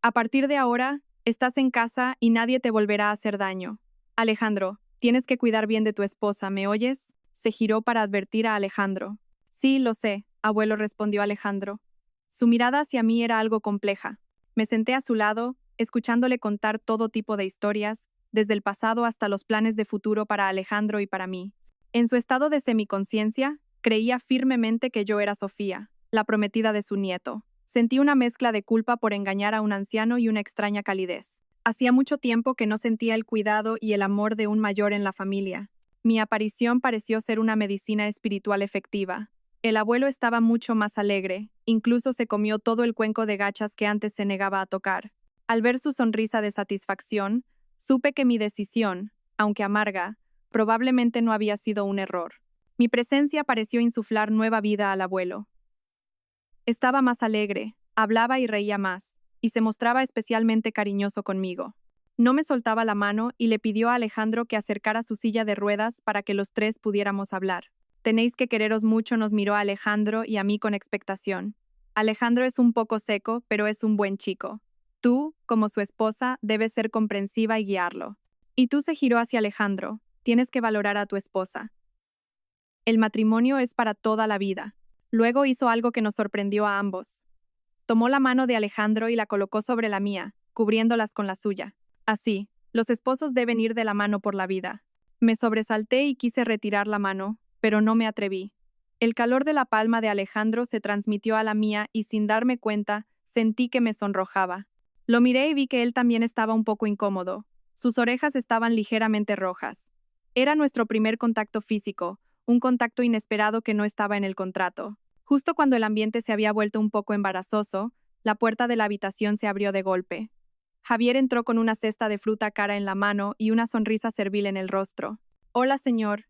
A partir de ahora, estás en casa y nadie te volverá a hacer daño. Alejandro, tienes que cuidar bien de tu esposa, ¿me oyes?» Se giró para advertir a Alejandro. «Sí, lo sé», abuelo, respondió Alejandro. Su mirada hacia mí era algo compleja. Me senté a su lado, escuchándole contar todo tipo de historias, desde el pasado hasta los planes de futuro para Alejandro y para mí. En su estado de semiconciencia, creía firmemente que yo era Sofía, la prometida de su nieto. Sentí una mezcla de culpa por engañar a un anciano y una extraña calidez. Hacía mucho tiempo que no sentía el cuidado y el amor de un mayor en la familia. Mi aparición pareció ser una medicina espiritual efectiva. El abuelo estaba mucho más alegre, incluso se comió todo el cuenco de gachas que antes se negaba a tocar. Al ver su sonrisa de satisfacción, supe que mi decisión, aunque amarga, probablemente no había sido un error. Mi presencia pareció insuflar nueva vida al abuelo. Estaba más alegre, hablaba y reía más, y se mostraba especialmente cariñoso conmigo. No me soltaba la mano y le pidió a Alejandro que acercara su silla de ruedas para que los tres pudiéramos hablar. «Tenéis que quereros mucho», nos miró a Alejandro y a mí con expectación. «Alejandro es un poco seco, pero es un buen chico. Tú, como su esposa, debes ser comprensiva y guiarlo». Y tú, se giró hacia Alejandro, «tienes que valorar a tu esposa. El matrimonio es para toda la vida». Luego hizo algo que nos sorprendió a ambos. Tomó la mano de Alejandro y la colocó sobre la mía, cubriéndolas con la suya. Así, los esposos deben ir de la mano por la vida. Me sobresalté y quise retirar la mano, pero no me atreví. El calor de la palma de Alejandro se transmitió a la mía y sin darme cuenta, sentí que me sonrojaba. Lo miré y vi que él también estaba un poco incómodo. Sus orejas estaban ligeramente rojas. Era nuestro primer contacto físico, un contacto inesperado que no estaba en el contrato. Justo cuando el ambiente se había vuelto un poco embarazoso, la puerta de la habitación se abrió de golpe. Javier entró con una cesta de fruta cara en la mano y una sonrisa servil en el rostro. «Hola, señor.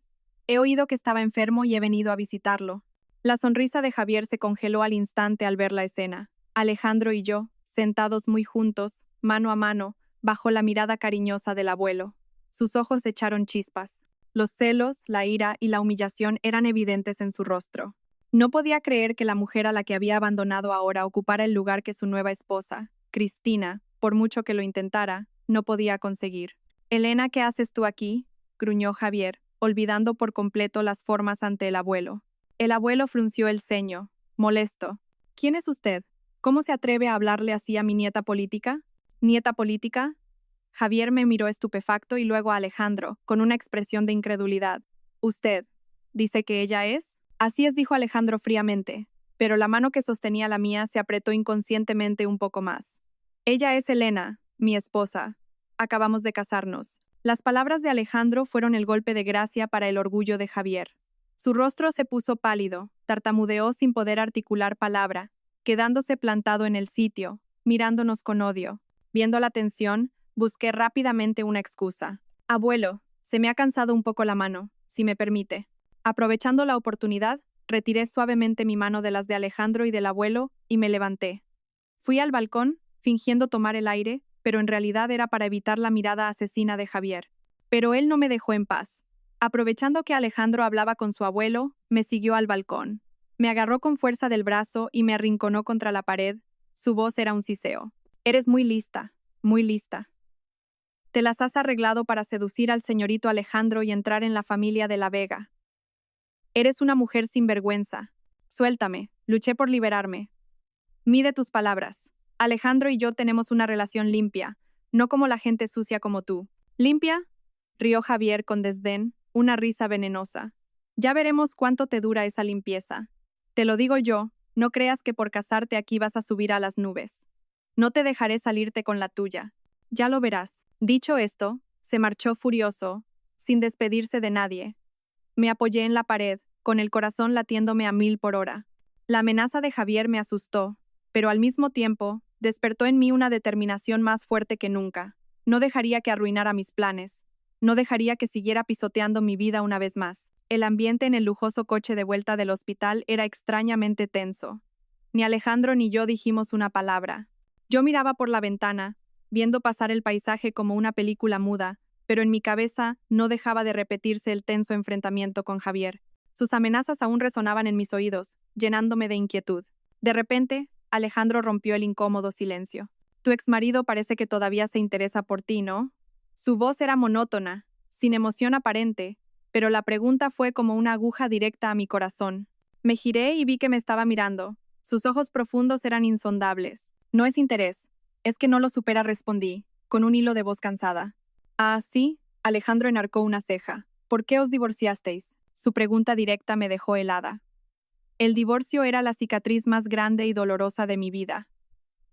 He oído que estaba enfermo y he venido a visitarlo». La sonrisa de Javier se congeló al instante al ver la escena. Alejandro y yo, sentados muy juntos, mano a mano, bajo la mirada cariñosa del abuelo. Sus ojos echaron chispas. Los celos, la ira y la humillación eran evidentes en su rostro. No podía creer que la mujer a la que había abandonado ahora ocupara el lugar que su nueva esposa, Cristina, por mucho que lo intentara, no podía conseguir. «Elena, ¿qué haces tú aquí?», gruñó Javier, olvidando por completo las formas ante el abuelo. El abuelo frunció el ceño, molesto. «¿Quién es usted? ¿Cómo se atreve a hablarle así a mi nieta política?» «¿Nieta política?». Javier me miró estupefacto y luego a Alejandro, con una expresión de incredulidad. «¿Usted dice que ella es?». «Así es», dijo Alejandro fríamente, pero la mano que sostenía la mía se apretó inconscientemente un poco más. «Ella es Elena, mi esposa. Acabamos de casarnos». Las palabras de Alejandro fueron el golpe de gracia para el orgullo de Javier. Su rostro se puso pálido, tartamudeó sin poder articular palabra, quedándose plantado en el sitio, mirándonos con odio. Viendo la tensión, busqué rápidamente una excusa. «Abuelo, se me ha cansado un poco la mano, si me permite». Aprovechando la oportunidad, retiré suavemente mi mano de las de Alejandro y del abuelo y me levanté. Fui al balcón, fingiendo tomar el aire, pero en realidad era para evitar la mirada asesina de Javier. Pero él no me dejó en paz. Aprovechando que Alejandro hablaba con su abuelo, me siguió al balcón. Me agarró con fuerza del brazo y me arrinconó contra la pared. Su voz era un siseo. Eres muy lista, muy lista. Te las has arreglado para seducir al señorito Alejandro y entrar en la familia de la Vega. Eres una mujer sin vergüenza. Suéltame, luché por liberarme. Mide tus palabras. Alejandro y yo tenemos una relación limpia, no como la gente sucia como tú. ¿Limpia? Rió Javier con desdén, una risa venenosa. Ya veremos cuánto te dura esa limpieza. Te lo digo yo, no creas que por casarte aquí vas a subir a las nubes. No te dejaré salirte con la tuya. Ya lo verás. Dicho esto, se marchó furioso, sin despedirse de nadie. Me apoyé en la pared, con el corazón latiéndome a 1000 por hora. La amenaza de Javier me asustó, pero al mismo tiempo, despertó en mí una determinación más fuerte que nunca. No dejaría que arruinara mis planes. No dejaría que siguiera pisoteando mi vida una vez más. El ambiente en el lujoso coche de vuelta del hospital era extrañamente tenso. Ni Alejandro ni yo dijimos una palabra. Yo miraba por la ventana, viendo pasar el paisaje como una película muda, pero en mi cabeza no dejaba de repetirse el tenso enfrentamiento con Javier. Sus amenazas aún resonaban en mis oídos, llenándome de inquietud. De repente, Alejandro rompió el incómodo silencio. Tu exmarido parece que todavía se interesa por ti, ¿no? Su voz era monótona, sin emoción aparente, pero la pregunta fue como una aguja directa a mi corazón. Me giré y vi que me estaba mirando. Sus ojos profundos eran insondables. No es interés, es que no lo supera, respondí, con un hilo de voz cansada. Ah, sí, Alejandro enarcó una ceja. ¿Por qué os divorciasteis? Su pregunta directa me dejó helada. El divorcio era la cicatriz más grande y dolorosa de mi vida.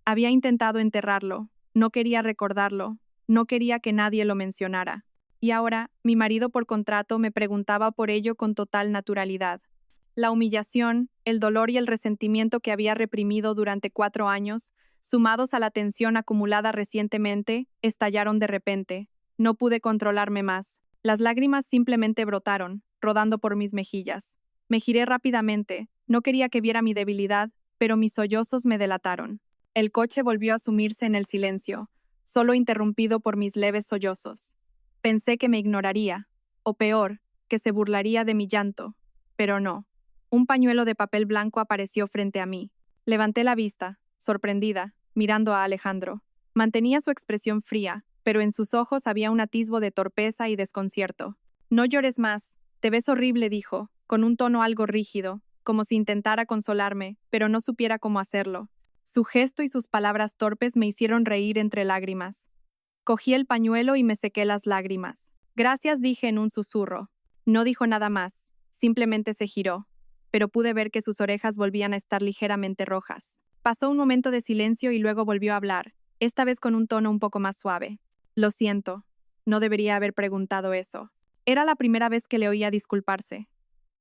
Había intentado enterrarlo, no quería recordarlo, no quería que nadie lo mencionara. Y ahora, mi marido por contrato me preguntaba por ello con total naturalidad. La humillación, el dolor y el resentimiento que había reprimido durante 4 años, sumados a la tensión acumulada recientemente, estallaron de repente. No pude controlarme más. Las lágrimas simplemente brotaron, rodando por mis mejillas. Me giré rápidamente, no quería que viera mi debilidad, pero mis sollozos me delataron. El coche volvió a sumirse en el silencio, solo interrumpido por mis leves sollozos. Pensé que me ignoraría, o peor, que se burlaría de mi llanto, pero no. Un pañuelo de papel blanco apareció frente a mí. Levanté la vista, sorprendida, mirando a Alejandro. Mantenía su expresión fría, pero en sus ojos había un atisbo de torpeza y desconcierto. No llores más, te ves horrible, dijo, con un tono algo rígido, como si intentara consolarme, pero no supiera cómo hacerlo. Su gesto y sus palabras torpes me hicieron reír entre lágrimas. Cogí el pañuelo y me sequé las lágrimas. Gracias, dije en un susurro. No dijo nada más, simplemente se giró, pero pude ver que sus orejas volvían a estar ligeramente rojas. Pasó un momento de silencio y luego volvió a hablar, esta vez con un tono un poco más suave. Lo siento, no debería haber preguntado eso. Era la primera vez que le oía disculparse.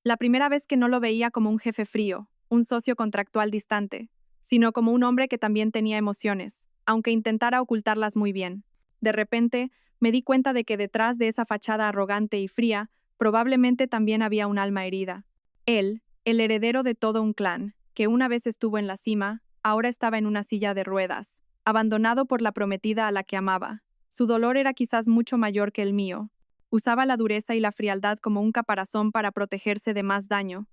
La primera vez que no lo veía como un jefe frío, un socio contractual distante, sino como un hombre que también tenía emociones, aunque intentara ocultarlas muy bien. De repente, me di cuenta de que detrás de esa fachada arrogante y fría, probablemente también había un alma herida. Él, el heredero de todo un clan, que una vez estuvo en la cima, ahora estaba en una silla de ruedas, abandonado por la prometida a la que amaba. Su dolor era quizás mucho mayor que el mío. Usaba la dureza y la frialdad como un caparazón para protegerse de más daño,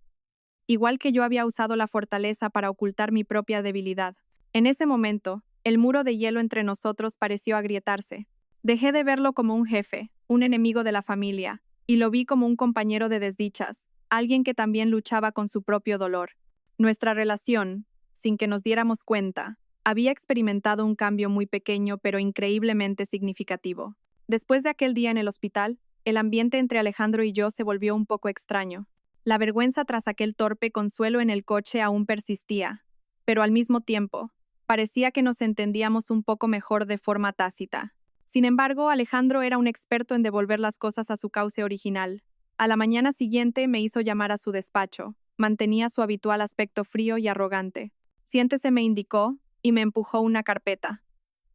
igual que yo había usado la fortaleza para ocultar mi propia debilidad. En ese momento, el muro de hielo entre nosotros pareció agrietarse. Dejé de verlo como un jefe, un enemigo de la familia, y lo vi como un compañero de desdichas, alguien que también luchaba con su propio dolor. Nuestra relación, sin que nos diéramos cuenta, había experimentado un cambio muy pequeño pero increíblemente significativo. Después de aquel día en el hospital, el ambiente entre Alejandro y yo se volvió un poco extraño. La vergüenza tras aquel torpe consuelo en el coche aún persistía, pero al mismo tiempo, parecía que nos entendíamos un poco mejor de forma tácita. Sin embargo, Alejandro era un experto en devolver las cosas a su cauce original. A la mañana siguiente me hizo llamar a su despacho. Mantenía su habitual aspecto frío y arrogante. Siéntese, me indicó, y me empujó una carpeta.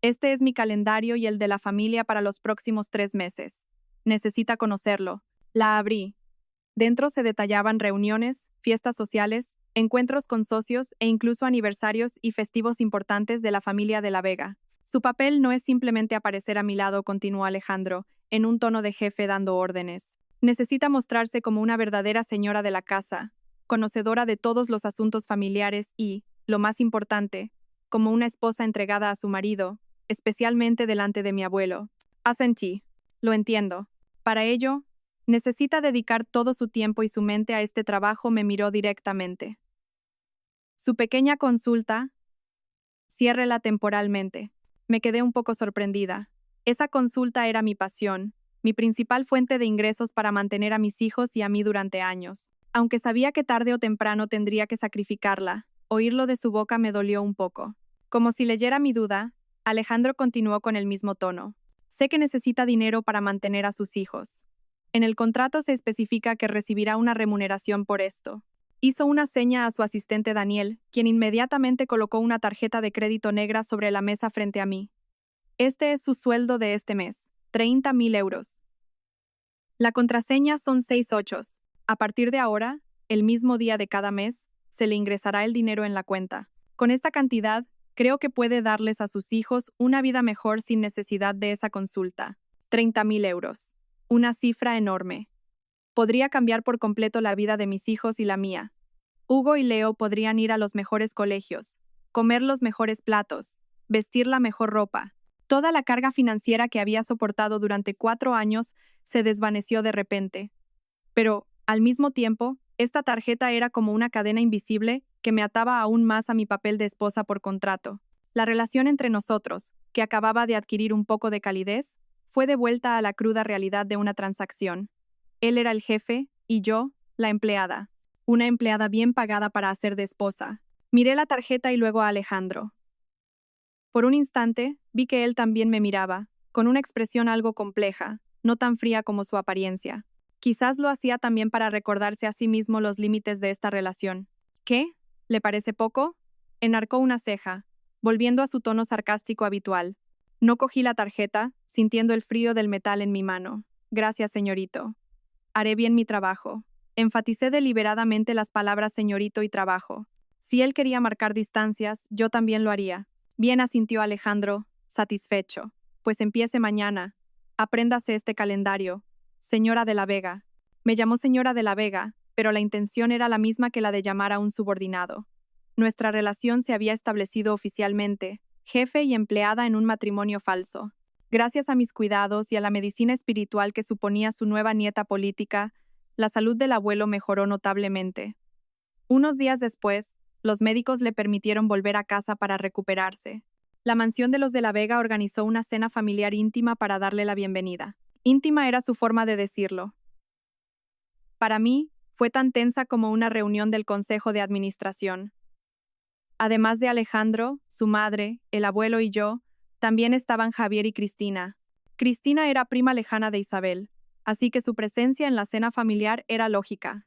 Este es mi calendario y el de la familia para los próximos 3 meses. Necesita conocerlo. La abrí. Dentro se detallaban reuniones, fiestas sociales, encuentros con socios e incluso aniversarios y festivos importantes de la familia de la Vega. Su papel no es simplemente aparecer a mi lado, continuó Alejandro, en un tono de jefe dando órdenes. Necesita mostrarse como una verdadera señora de la casa, conocedora de todos los asuntos familiares y, lo más importante, como una esposa entregada a su marido, especialmente delante de mi abuelo. Asentí. Lo entiendo. Para ello, necesita dedicar todo su tiempo y su mente a este trabajo, me miró directamente. Su pequeña consulta, ciérrela temporalmente. Me quedé un poco sorprendida. Esa consulta era mi pasión, mi principal fuente de ingresos para mantener a mis hijos y a mí durante años. Aunque sabía que tarde o temprano tendría que sacrificarla, oírlo de su boca me dolió un poco. Como si leyera mi duda, Alejandro continuó con el mismo tono. Sé que necesita dinero para mantener a sus hijos. En el contrato se especifica que recibirá una remuneración por esto. Hizo una seña a su asistente Daniel, quien inmediatamente colocó una tarjeta de crédito negra sobre la mesa frente a mí. Este es su sueldo de este mes, 30.000 euros. La contraseña son 6 ochos. A partir de ahora, el mismo día de cada mes, se le ingresará el dinero en la cuenta. Con esta cantidad, creo que puede darles a sus hijos una vida mejor sin necesidad de esa consulta. 30.000 euros. Una cifra enorme. Podría cambiar por completo la vida de mis hijos y la mía. Hugo y Leo podrían ir a los mejores colegios, comer los mejores platos, vestir la mejor ropa. Toda la carga financiera que había soportado durante 4 años se desvaneció de repente. Pero, al mismo tiempo, esta tarjeta era como una cadena invisible que me ataba aún más a mi papel de esposa por contrato. La relación entre nosotros, que acababa de adquirir un poco de calidez, fue devuelta a la cruda realidad de una transacción. Él era el jefe y yo, la empleada. Una empleada bien pagada para hacer de esposa. Miré la tarjeta y luego a Alejandro. Por un instante, vi que él también me miraba, con una expresión algo compleja, no tan fría como su apariencia. Quizás lo hacía también para recordarse a sí mismo los límites de esta relación. ¿Qué? ¿Le parece poco? Enarcó una ceja, volviendo a su tono sarcástico habitual. No cogí la tarjeta, sintiendo el frío del metal en mi mano. Gracias, señorito. Haré bien mi trabajo. Enfaticé deliberadamente las palabras señorito y trabajo. Si él quería marcar distancias, yo también lo haría. Bien, asintió Alejandro, satisfecho. Pues empiece mañana. Apréndase este calendario. Señora de la Vega. Me llamó señora de la Vega, pero la intención era la misma que la de llamar a un subordinado. Nuestra relación se había establecido oficialmente, jefe y empleada en un matrimonio falso. Gracias a mis cuidados y a la medicina espiritual que suponía su nueva nieta política, la salud del abuelo mejoró notablemente. Unos días después, los médicos le permitieron volver a casa para recuperarse. La mansión de los de la Vega organizó una cena familiar íntima para darle la bienvenida. Íntima era su forma de decirlo. Para mí, fue tan tensa como una reunión del Consejo de Administración. Además de Alejandro, su madre, el abuelo y yo, también estaban Javier y Cristina. Cristina era prima lejana de Isabel, así que su presencia en la cena familiar era lógica.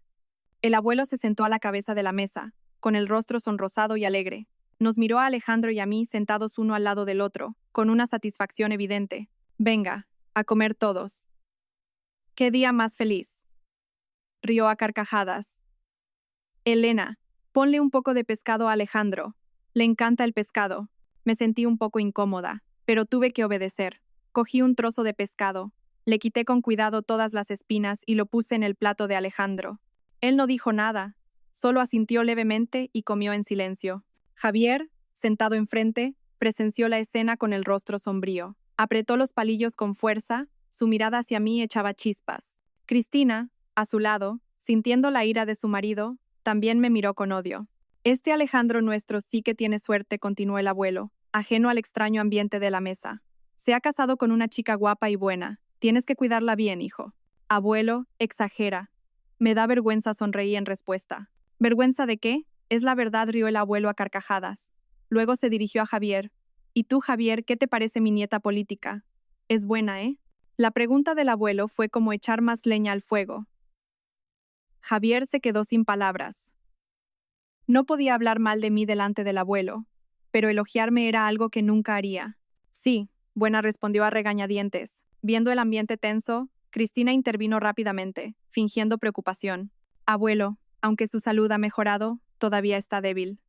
El abuelo se sentó a la cabeza de la mesa, con el rostro sonrosado y alegre. Nos miró a Alejandro y a mí sentados uno al lado del otro, con una satisfacción evidente. Venga, a comer todos. ¡Qué día más feliz! Rió a carcajadas. Elena, ponle un poco de pescado a Alejandro. Le encanta el pescado. Me sentí un poco incómoda, pero tuve que obedecer. Cogí un trozo de pescado, le quité con cuidado todas las espinas y lo puse en el plato de Alejandro. Él no dijo nada, solo asintió levemente y comió en silencio. Javier, sentado enfrente, presenció la escena con el rostro sombrío. Apretó los palillos con fuerza, su mirada hacia mí echaba chispas. Cristina, a su lado, sintiendo la ira de su marido, también me miró con odio. Este Alejandro nuestro sí que tiene suerte, continuó el abuelo, ajeno al extraño ambiente de la mesa. Se ha casado con una chica guapa y buena. Tienes que cuidarla bien, hijo. Abuelo, exagera. Me da vergüenza, sonreí en respuesta. ¿Vergüenza de qué? Es la verdad, rió el abuelo a carcajadas. Luego se dirigió a Javier. ¿Y tú, Javier, qué te parece mi nieta política? Es buena, ¿eh? La pregunta del abuelo fue como echar más leña al fuego. Javier se quedó sin palabras. No podía hablar mal de mí delante del abuelo, pero elogiarme era algo que nunca haría. Sí, buena, respondió a regañadientes. Viendo el ambiente tenso, Cristina intervino rápidamente, fingiendo preocupación. Abuelo, aunque su salud ha mejorado, todavía está débil.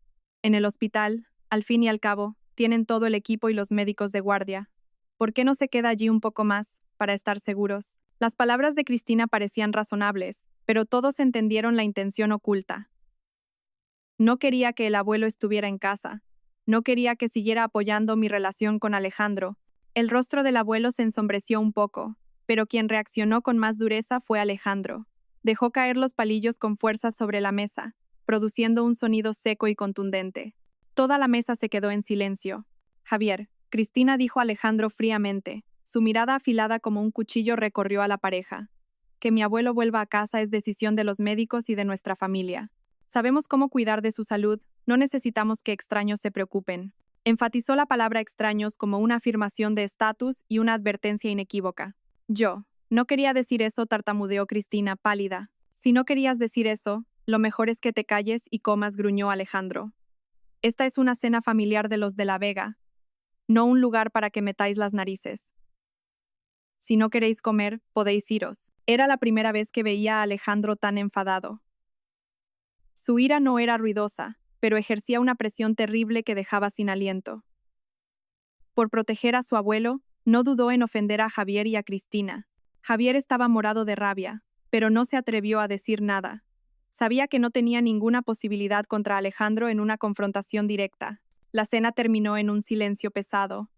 En el hospital, al fin y al cabo, tienen todo el equipo y los médicos de guardia. ¿Por qué no se queda allí un poco más, para estar seguros? Las palabras de Cristina parecían razonables, pero todos entendieron la intención oculta. No quería que el abuelo estuviera en casa. No quería que siguiera apoyando mi relación con Alejandro. El rostro del abuelo se ensombreció un poco, pero quien reaccionó con más dureza fue Alejandro. Dejó caer los palillos con fuerza sobre la mesa, produciendo un sonido seco y contundente. Toda la mesa se quedó en silencio. Javier, Cristina dijo a Alejandro fríamente. Su mirada afilada como un cuchillo recorrió a la pareja. Que mi abuelo vuelva a casa es decisión de los médicos y de nuestra familia. Sabemos cómo cuidar de su salud, no necesitamos que extraños se preocupen. Enfatizó la palabra extraños como una afirmación de estatus y una advertencia inequívoca. No quería decir eso, tartamudeó Cristina, pálida. Si no querías decir eso, lo mejor es que te calles y comas, gruñó Alejandro. Esta es una cena familiar de los de la Vega, no un lugar para que metáis las narices. Si no queréis comer, podéis iros. Era la primera vez que veía a Alejandro tan enfadado. Su ira no era ruidosa, pero ejercía una presión terrible que dejaba sin aliento. Por proteger a su abuelo, no dudó en ofender a Javier y a Cristina. Javier estaba morado de rabia, pero no se atrevió a decir nada. Sabía que no tenía ninguna posibilidad contra Alejandro en una confrontación directa. La cena terminó en un silencio pesado.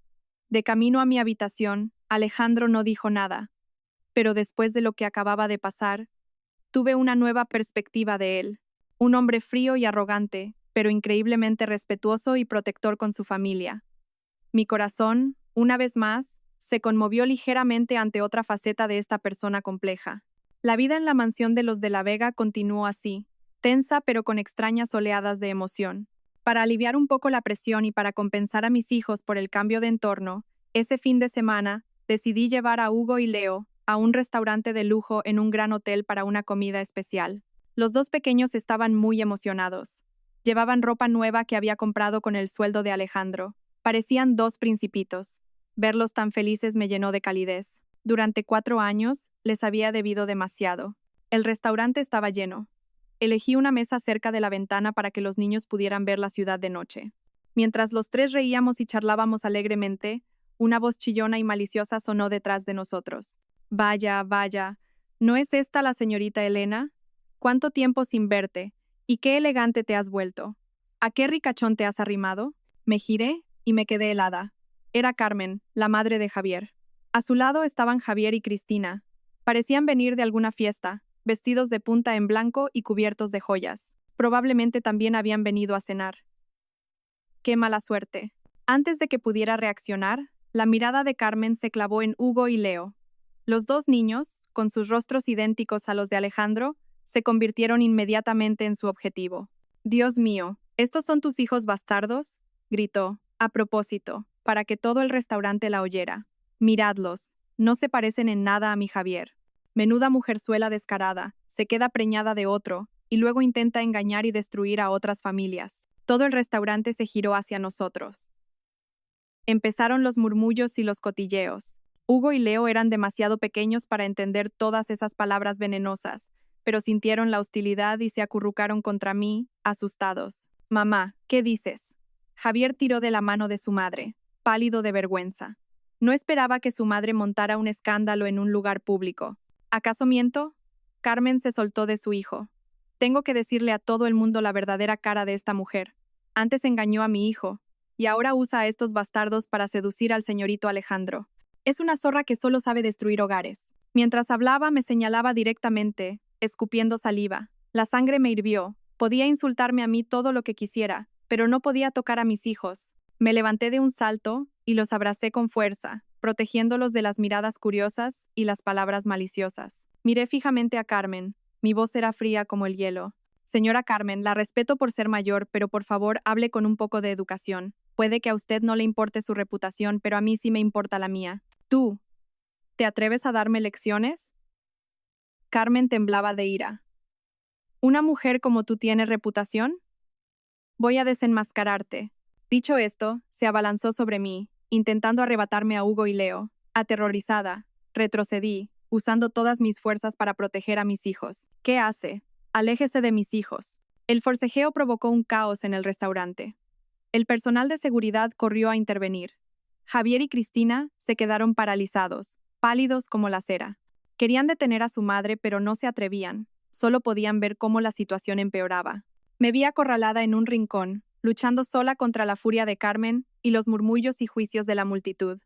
De camino a mi habitación, Alejandro no dijo nada. Pero después de lo que acababa de pasar, tuve una nueva perspectiva de él. Un hombre frío y arrogante, pero increíblemente respetuoso y protector con su familia. Mi corazón, una vez más, se conmovió ligeramente ante otra faceta de esta persona compleja. La vida en la mansión de los de la Vega continuó así, tensa pero con extrañas oleadas de emoción. Para aliviar un poco la presión y para compensar a mis hijos por el cambio de entorno, ese fin de semana, decidí llevar a Hugo y Leo a un restaurante de lujo en un gran hotel para una comida especial. Los dos pequeños estaban muy emocionados. Llevaban ropa nueva que había comprado con el sueldo de Alejandro. Parecían dos principitos. Verlos tan felices me llenó de calidez. Durante 4 años, les había debido demasiado. El restaurante estaba lleno. Elegí una mesa cerca de la ventana para que los niños pudieran ver la ciudad de noche. Mientras los tres reíamos y charlábamos alegremente, una voz chillona y maliciosa sonó detrás de nosotros. Vaya, vaya, ¿no es esta la señorita Elena? ¿Cuánto tiempo sin verte? ¿Y qué elegante te has vuelto? ¿A qué ricachón te has arrimado? Me giré y me quedé helada. Era Carmen, la madre de Javier. A su lado estaban Javier y Cristina. Parecían venir de alguna fiesta, vestidos de punta en blanco y cubiertos de joyas. Probablemente también habían venido a cenar. ¡Qué mala suerte! Antes de que pudiera reaccionar, la mirada de Carmen se clavó en Hugo y Leo. Los dos niños, con sus rostros idénticos a los de Alejandro, se convirtieron inmediatamente en su objetivo. «Dios mío, ¿estos son tus hijos bastardos?», gritó, a propósito, para que todo el restaurante la oyera. «Miradlos, no se parecen en nada a mi Javier. Menuda mujerzuela descarada, se queda preñada de otro, y luego intenta engañar y destruir a otras familias». Todo el restaurante se giró hacia nosotros. Empezaron los murmullos y los cotilleos. Hugo y Leo eran demasiado pequeños para entender todas esas palabras venenosas, pero sintieron la hostilidad y se acurrucaron contra mí, asustados. «Mamá, ¿qué dices?». Javier tiró de la mano de su madre, pálido de vergüenza. No esperaba que su madre montara un escándalo en un lugar público. ¿Acaso miento? Carmen se soltó de su hijo. Tengo que decirle a todo el mundo la verdadera cara de esta mujer. Antes engañó a mi hijo, y ahora usa a estos bastardos para seducir al señorito Alejandro. Es una zorra que solo sabe destruir hogares. Mientras hablaba me señalaba directamente, escupiendo saliva. La sangre me hirvió. Podía insultarme a mí todo lo que quisiera, pero no podía tocar a mis hijos. Me levanté de un salto y los abracé con fuerza, protegiéndolos de las miradas curiosas y las palabras maliciosas. Miré fijamente a Carmen. Mi voz era fría como el hielo. «Señora Carmen, la respeto por ser mayor, pero por favor hable con un poco de educación. Puede que a usted no le importe su reputación, pero a mí sí me importa la mía. Tú, ¿te atreves a darme lecciones?». Carmen temblaba de ira. «¿Una mujer como tú tiene reputación? Voy a desenmascararte». Dicho esto, se abalanzó sobre mí, intentando arrebatarme a Hugo y Leo. Aterrorizada, retrocedí, usando todas mis fuerzas para proteger a mis hijos. ¿Qué hace? Aléjese de mis hijos. El forcejeo provocó un caos en el restaurante. El personal de seguridad corrió a intervenir. Javier y Cristina se quedaron paralizados, pálidos como la cera. Querían detener a su madre, pero no se atrevían. Solo podían ver cómo la situación empeoraba. Me vi acorralada en un rincón, luchando sola contra la furia de Carmen y los murmullos y juicios de la multitud.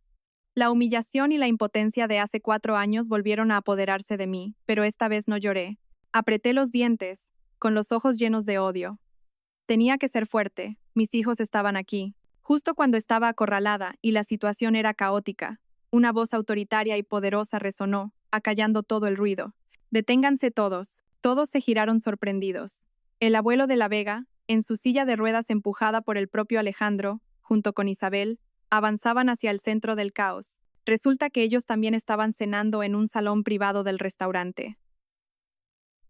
La humillación y la impotencia de hace 4 años volvieron a apoderarse de mí, pero esta vez no lloré. Apreté los dientes, con los ojos llenos de odio. Tenía que ser fuerte, mis hijos estaban aquí. Justo cuando estaba acorralada y la situación era caótica, una voz autoritaria y poderosa resonó, acallando todo el ruido. Deténganse todos. Todos se giraron sorprendidos. El abuelo de la Vega, en su silla de ruedas empujada por el propio Alejandro, junto con Isabel, avanzaban hacia el centro del caos. Resulta que ellos también estaban cenando en un salón privado del restaurante.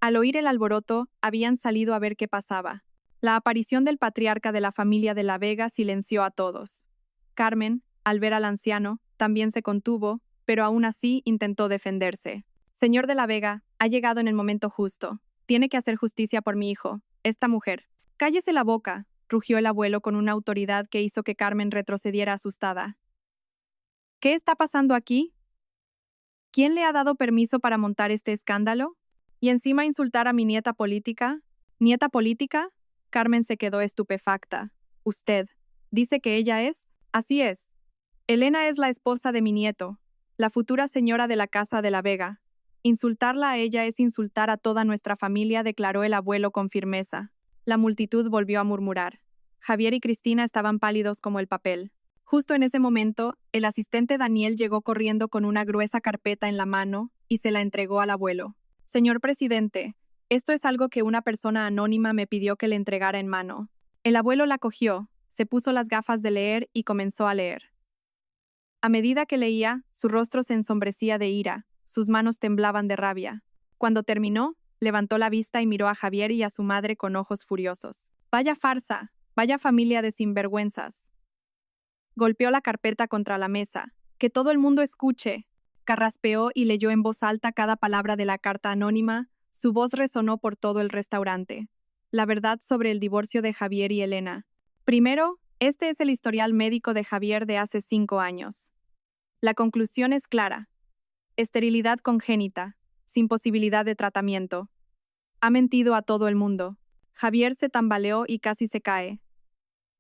Al oír el alboroto, habían salido a ver qué pasaba. La aparición del patriarca de la familia de la Vega silenció a todos. Carmen, al ver al anciano, también se contuvo, pero aún así intentó defenderse. Señor de la Vega, ha llegado en el momento justo. Tiene que hacer justicia por mi hijo, esta mujer. Cállese la boca, rugió el abuelo con una autoridad que hizo que Carmen retrocediera asustada. ¿Qué está pasando aquí? ¿Quién le ha dado permiso para montar este escándalo? Y encima insultar a mi nieta política. ¿Nieta política? Carmen se quedó estupefacta. ¿Usted dice que ella es? Así es. Elena es la esposa de mi nieto, la futura señora de la Casa de la Vega. Insultarla a ella es insultar a toda nuestra familia, declaró el abuelo con firmeza. La multitud volvió a murmurar. Javier y Cristina estaban pálidos como el papel. Justo en ese momento, el asistente Daniel llegó corriendo con una gruesa carpeta en la mano y se la entregó al abuelo. Señor presidente, esto es algo que una persona anónima me pidió que le entregara en mano. El abuelo la cogió, se puso las gafas de leer y comenzó a leer. A medida que leía, su rostro se ensombrecía de ira, sus manos temblaban de rabia. Cuando terminó, levantó la vista y miró a Javier y a su madre con ojos furiosos. ¡Vaya farsa! ¡Vaya familia de sinvergüenzas! Golpeó la carpeta contra la mesa. ¡Que todo el mundo escuche! Carraspeó y leyó en voz alta cada palabra de la carta anónima. Su voz resonó por todo el restaurante. La verdad sobre el divorcio de Javier y Elena. Primero, este es el historial médico de Javier de hace 5 años. La conclusión es clara. Esterilidad congénita, sin posibilidad de tratamiento. Ha mentido a todo el mundo. Javier se tambaleó y casi se cae.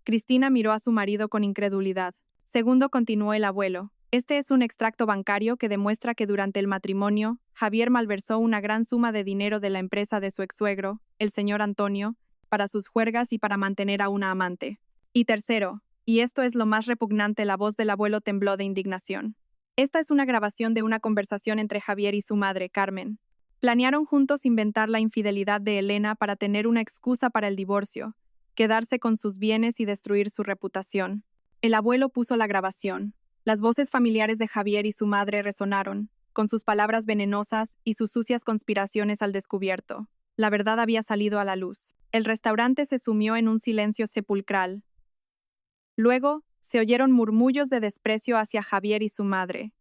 Cristina miró a su marido con incredulidad. Segundo, continuó el abuelo. Este es un extracto bancario que demuestra que durante el matrimonio, Javier malversó una gran suma de dinero de la empresa de su ex-suegro, el señor Antonio, para sus juergas y para mantener a una amante. Y tercero, y esto es lo más repugnante, la voz del abuelo tembló de indignación. Esta es una grabación de una conversación entre Javier y su madre, Carmen. Planearon juntos inventar la infidelidad de Elena para tener una excusa para el divorcio, quedarse con sus bienes y destruir su reputación. El abuelo puso la grabación. Las voces familiares de Javier y su madre resonaron, con sus palabras venenosas y sus sucias conspiraciones al descubierto. La verdad había salido a la luz. El restaurante se sumió en un silencio sepulcral. Luego, se oyeron murmullos de desprecio hacia Javier y su madre.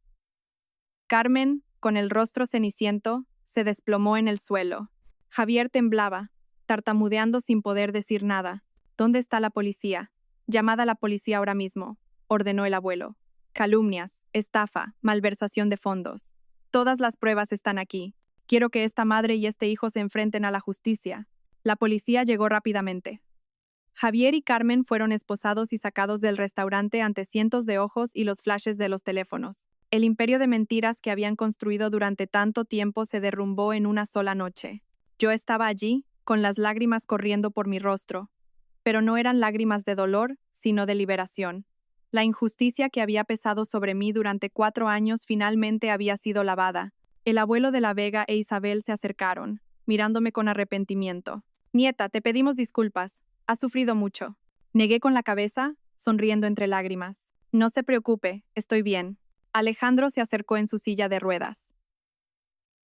Carmen, con el rostro ceniciento, se desplomó en el suelo. Javier temblaba, tartamudeando sin poder decir nada. ¿Dónde está la policía? Llamad a la policía ahora mismo, ordenó el abuelo. Calumnias, estafa, malversación de fondos. Todas las pruebas están aquí. Quiero que esta madre y este hijo se enfrenten a la justicia. La policía llegó rápidamente. Javier y Carmen fueron esposados y sacados del restaurante ante cientos de ojos y los flashes de los teléfonos. El imperio de mentiras que habían construido durante tanto tiempo se derrumbó en una sola noche. Yo estaba allí, con las lágrimas corriendo por mi rostro. Pero no eran lágrimas de dolor, sino de liberación. La injusticia que había pesado sobre mí durante 4 años finalmente había sido lavada. El abuelo de la Vega e Isabel se acercaron, mirándome con arrepentimiento. Nieta, te pedimos disculpas. Has sufrido mucho. Negué con la cabeza, sonriendo entre lágrimas. No se preocupe, estoy bien. Alejandro se acercó en su silla de ruedas.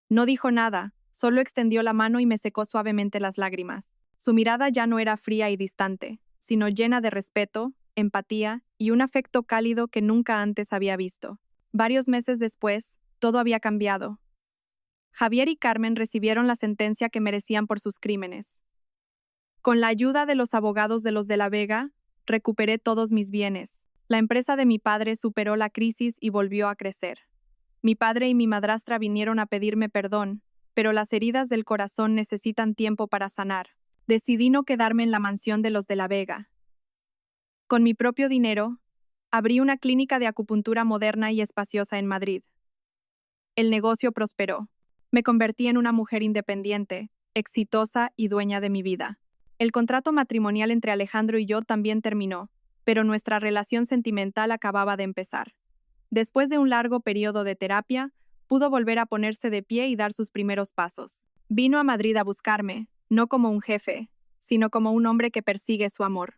No dijo nada, solo extendió la mano y me secó suavemente las lágrimas. Su mirada ya no era fría y distante, sino llena de respeto, empatía y un afecto cálido que nunca antes había visto. Varios meses después, todo había cambiado. Javier y Carmen recibieron la sentencia que merecían por sus crímenes. Con la ayuda de los abogados de los de la Vega, recuperé todos mis bienes. La empresa de mi padre superó la crisis y volvió a crecer. Mi padre y mi madrastra vinieron a pedirme perdón, pero las heridas del corazón necesitan tiempo para sanar. Decidí no quedarme en la mansión de los de la Vega. Con mi propio dinero, abrí una clínica de acupuntura moderna y espaciosa en Madrid. El negocio prosperó. Me convertí en una mujer independiente, exitosa y dueña de mi vida. El contrato matrimonial entre Alejandro y yo también terminó, pero nuestra relación sentimental acababa de empezar. Después de un largo periodo de terapia, pudo volver a ponerse de pie y dar sus primeros pasos. Vino a Madrid a buscarme, no como un jefe, sino como un hombre que persigue su amor.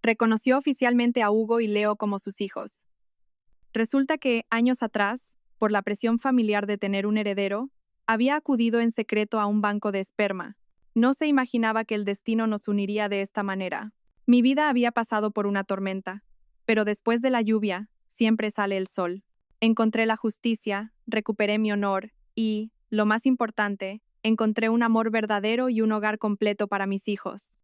Reconoció oficialmente a Hugo y Leo como sus hijos. Resulta que, años atrás, por la presión familiar de tener un heredero, había acudido en secreto a un banco de esperma. No se imaginaba que el destino nos uniría de esta manera. Mi vida había pasado por una tormenta, pero después de la lluvia, siempre sale el sol. Encontré la justicia, recuperé mi honor y, lo más importante, encontré un amor verdadero y un hogar completo para mis hijos.